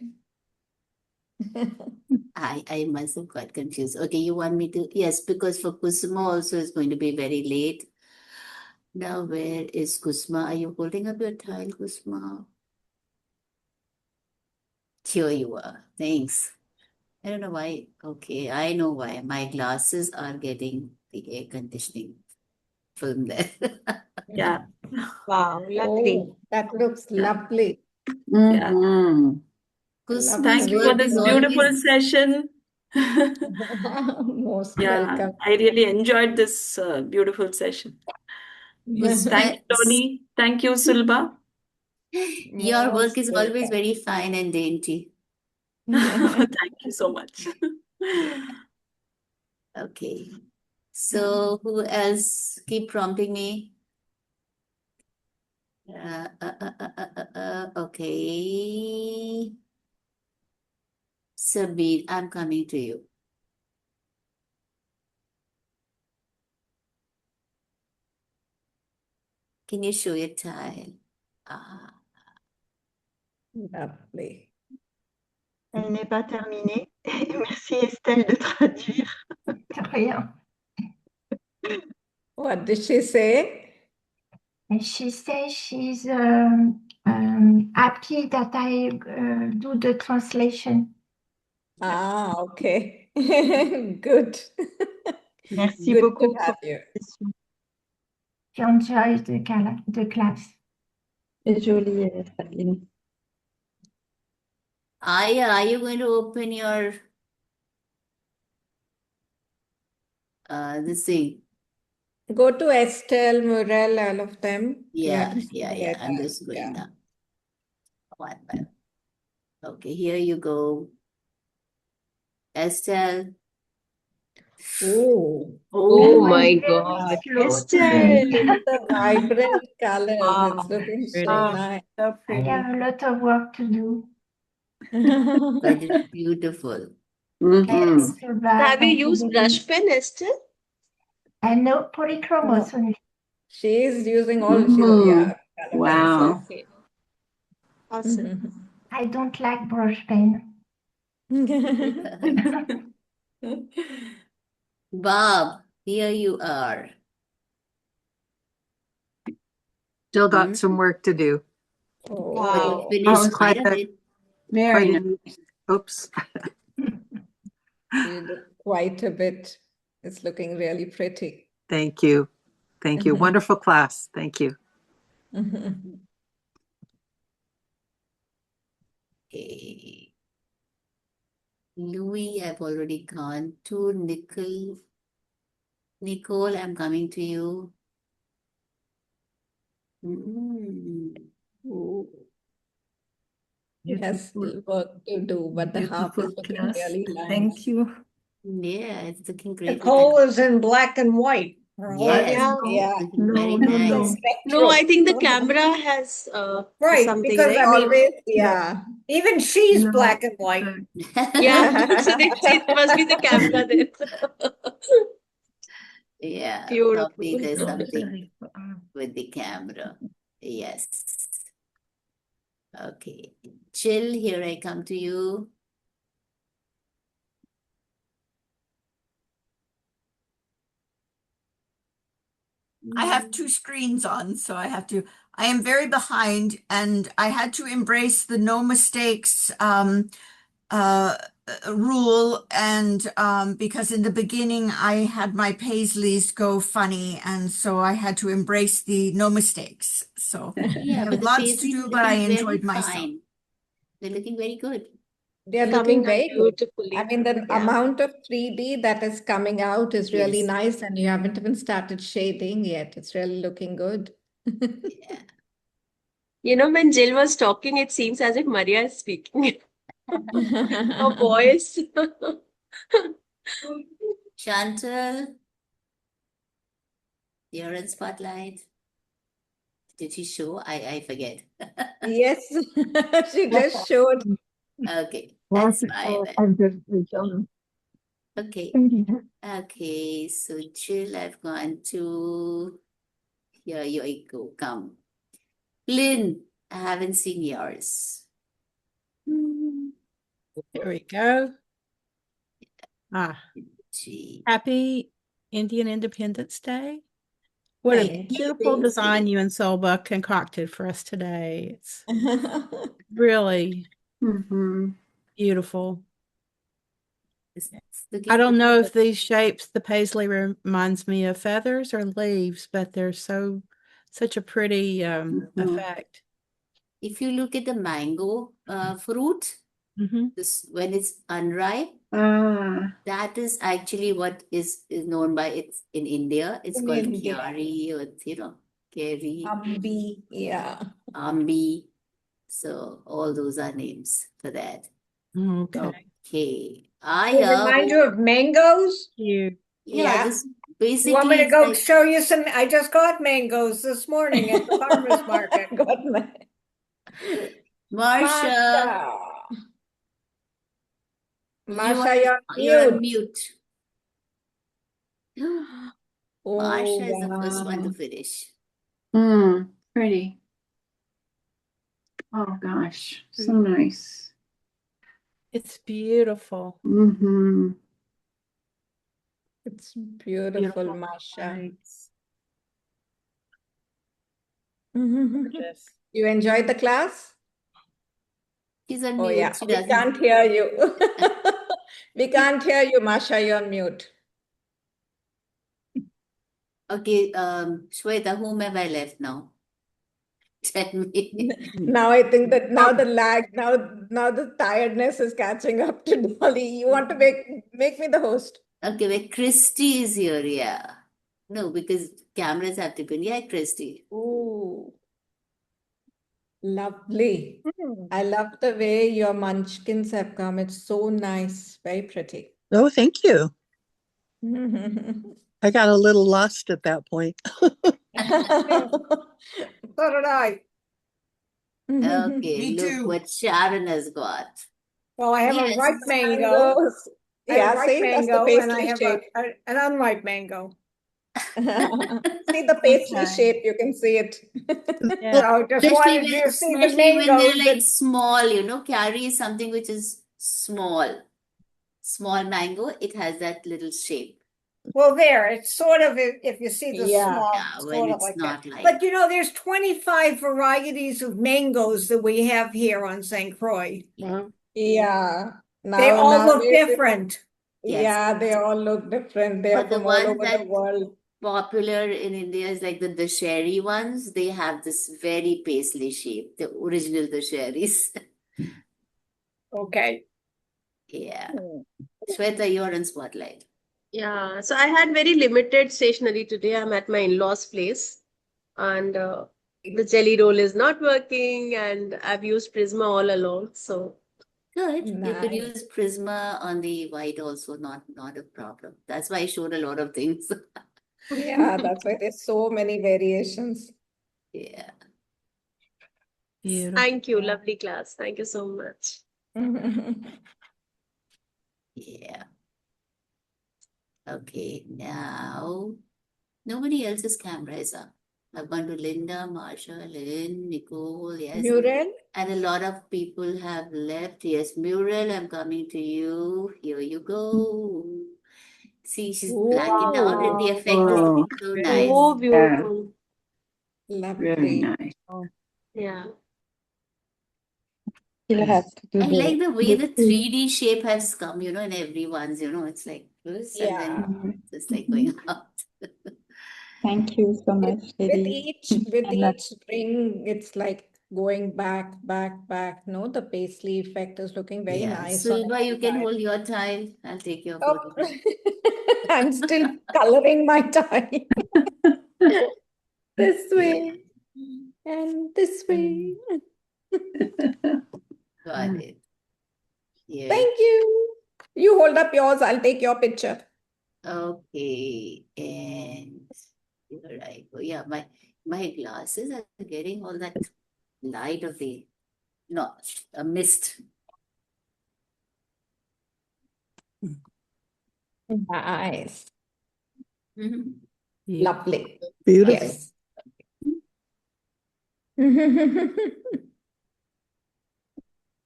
I must have got confused. Okay, you want me to? Yes, because for Kusuma also is going to be very late. Now, where is Kusma? Are you holding up your tile, Kusma? Here you are. Thanks. I don't know why. Okay, I know why. My glasses are getting the air conditioning film there.
Yeah. Wow. Lovely.
Oh, that looks lovely.
Yeah.
Kusma's
Thank you for
work
this
is
beautiful
always
session.
Most
Yeah,
welcome.
I really enjoyed this beautiful session. Yes, thank you, Dolly. Thank you, Sulbha.
your work
Most
is always very fine and dainty.
Thank you so much.
Okay. So who else? Keep prompting me. Okay. Sabir, I'm coming to you. Can you show your tile?
Lovely.
Elle n'est pas terminée. Merci Estelle de traduire.
Rien.
What did she say?
And she says she's happy that I do the translation.
Ah, okay. Good.
Merci
Good
beaucoup
to have you.
She enjoys the class.
C'est joli, Sabine.
Aya, are you going to open your this thing?
Go to Estelle, Murel, all of them. You have
Yeah,
to see their
I'm
tile.
just going
Yeah.
now. One by one. Okay, here you go. Estelle.
Oh,
Oh
My
my
pen
God.
is slow
Estelle.
today.
the vibrant colors.
Wow.
It's looking so
Really.
nice.
So
I have a lot of work to do.
But it's beautiful.
Thank you,
Yes.
Sulbha.
Have you
Thank you,
used
Lily.
brush pen, Estelle?
I know polychromos
No.
only.
She's using all, yeah, color
Wow.
Okay. Awesome.
I don't like brush pen.
Bob, here you are.
Still got some work to do.
But you
Oh,
finished quite a bit.
Very
Quite
nice.
Oops.
you look quite a bit. It's looking really pretty.
Thank you. Thank you. Wonderful class. Thank you.
Okay. Louis, I've already gone to. Nicole, I'm coming to you.
Ooh. Yes, still work to do, but the half is looking really nice.
Thank you.
Yeah, it's looking great.
Nicole is in black and white.
Yes,
Yeah.
Yeah.
it's looking very
No,
nice.
no, I think the camera has
Right,
something
because
like
I mean,
Always, yeah.
even she's black and white.
yeah. So it must be the camera then.
Yeah,
Beautiful.
probably there's something with the camera. Yes. Okay. Chill, here I come to you.
I have two screens on, so I am very behind, and I had to embrace the no mistakes rule, and because in the beginning I had my Paisleys go funny, and so I had to embrace the no mistakes. So I
Yeah,
have
but the
lots to
Paisleys
do,
are
but I
looking very
enjoyed myself.
fine. They're looking very good.
They're
Coming
looking very good.
beautifully.
I mean, the
Yeah.
amount of 3D that is coming out is really
Yes.
nice, and you haven't even started shading yet. It's really looking good.
Yeah.
You know, when Jill was talking, it seems as if Maria is speaking. Her voice.
Chantal, you're in spotlight. Did she show? I forget.
Yes, she just showed.
Okay,
Well,
that's fine then.
I'm just children.
Okay.
Thank you.
Okay, so Jill, I've gone to here you go. Come. Lynn, I haven't seen yours.
There we go.
Gee.
Happy Indian Independence Day. What a
Thank you.
beautiful
Thank
design
you.
you and Sulbha concocted for us today. It's really beautiful.
It's
I
looking
don't know
good.
if these shapes, the paisley reminds me of feathers or leaves, but they're such a pretty effect.
If you look at the mango fruit, this when it's unripe, that is actually what is known by it's in India. It's
In
called
India.
kyari, or keri,
Ambi, yeah.
ambi. So all those are names for that.
Okay.
Okay.
They remind you of mangoes?
Yeah,
Yeah.
this
You want me
basically
to
it's
go
like
show you some? I just got mangoes this morning at the farmer's market.
Marsha,
Masha,
you're on
mute.
mute.
Oh,
Marsha is the first one to
wow.
finish.
Pretty. Oh gosh, so nice.
It's beautiful.
It's beautiful, Masha.
Gorgeous.
You enjoyed the class?
She's on
Oh,
mute.
yeah.
She
We
doesn't.
can't hear you. We can't hear you, Masha. You're on mute.
Okay, Shweta, whom have I left now? Tell me.
Now I think that now the lag, now the tiredness is catching up to Dolly. You want to make me the host?
Okay, wait, Christy is here, yeah. No, because cameras have to be. Yeah, Christy.
Ooh, lovely. I love the way your munchkins have come. It's so nice, very pretty.
Oh, thank you. I got a little lost at that point.
So did I.
Okay,
Me
look
too.
what Sharon has got.
Well, I have a
Yes.
ripe mango.
Mangoes.
I have
Yeah,
a ripe
see, that's the
mango, and I
paisley
have
shape.
an unripe mango.
See the paisley
Okay.
shape, you can see it.
So just wanted you to see the
Especially when they're
mangoes.
like small, carry is something which is small. Small mango, it has that little shape.
Well, there, it's sort of, if you see the
Yeah.
small,
Yeah, when
sort of
it's
like
not
that.
like.
But there's 25 varieties of mangoes that we have here on St. Croix.
Yeah.
They
Now
all look
nowadays
different.
Yes.
Yeah, they all look different. They are
But the
from all
ones
over the
that
world.
popular in India is like the dasheri ones. They have this very paisley shape, the original dasheris.
Okay.
Yeah. Shweta, you're in spotlight.
Yeah, so I had very limited stationery today. I'm at my in-laws' place, and the jelly roll is not working, and I've used Prisma all along. So
Good. You could
Nice.
use Prisma on the white also, not a problem. That's why I showed a lot of things.
Yeah, that's why there's so many variations.
Yeah.
Beautiful.
thank you, lovely class. Thank you so much.
Yeah. Okay, now nobody else's camera is up. I've gone to Linda, Marsha, Lynn, Nicole, yes.
Mural?
And a lot of people have left. Yes, Mural, I'm coming to you. Here you go. See, she's blackened out and the effect is
Oh,
so
So
nice.
yeah,
beautiful.
very
Lovely.
nice.
Yeah.
Still have to do
I like the way the
the
3D shape has come, in everyone's, it's like this and
Yeah.
then just like going out.
Thank you so
With,
much,
with
Lily.
each ring, it's like going back. No, the paisley effect is looking very
Yeah,
nice on
Sulbha, you can
every
hold your tile. I'll take your
Oh,
photo.
I'm still coloring my tie. This way and this way.
Got it. Yeah.
Thank you. You hold up yours, I'll take your picture.
Okay, and you're right. Oh yeah, my glasses are getting all that light of the a mist.
Nice.
Mm-hmm.
Lovely.
Beautiful.
Yes.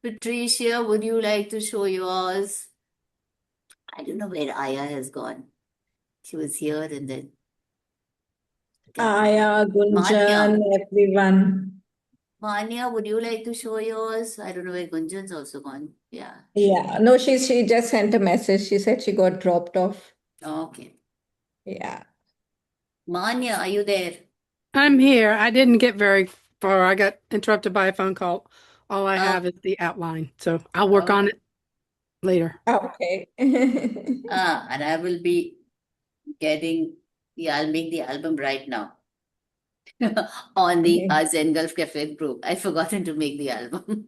Patricia, would you like to show yours? I don't know where Aya has gone. She was here and then.
Aya, Gunjan,
Manya.
everyone.
Manya, would you like to show yours? I don't know where Gunjan's also gone. Yeah.
Yeah, no, she just sent a message. She said she got dropped off.
Okay.
Yeah.
Manya, are you there?
I'm here. I didn't get very far. I got interrupted by a phone call. All I have is the outline. So I'll work on it later.
Okay.
And I will be I'll make the album right now on the Zentangle Cafe group. I've forgotten to make the album.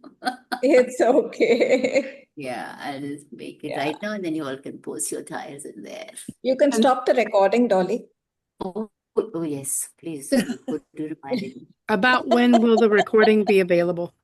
It's okay.
Yeah, I'll just make it
Yeah.
right now and then you all can post your tires in there.
You can stop the recording, Dolly.
Oh, yes, please. Good to remind me.
About when will the recording be available?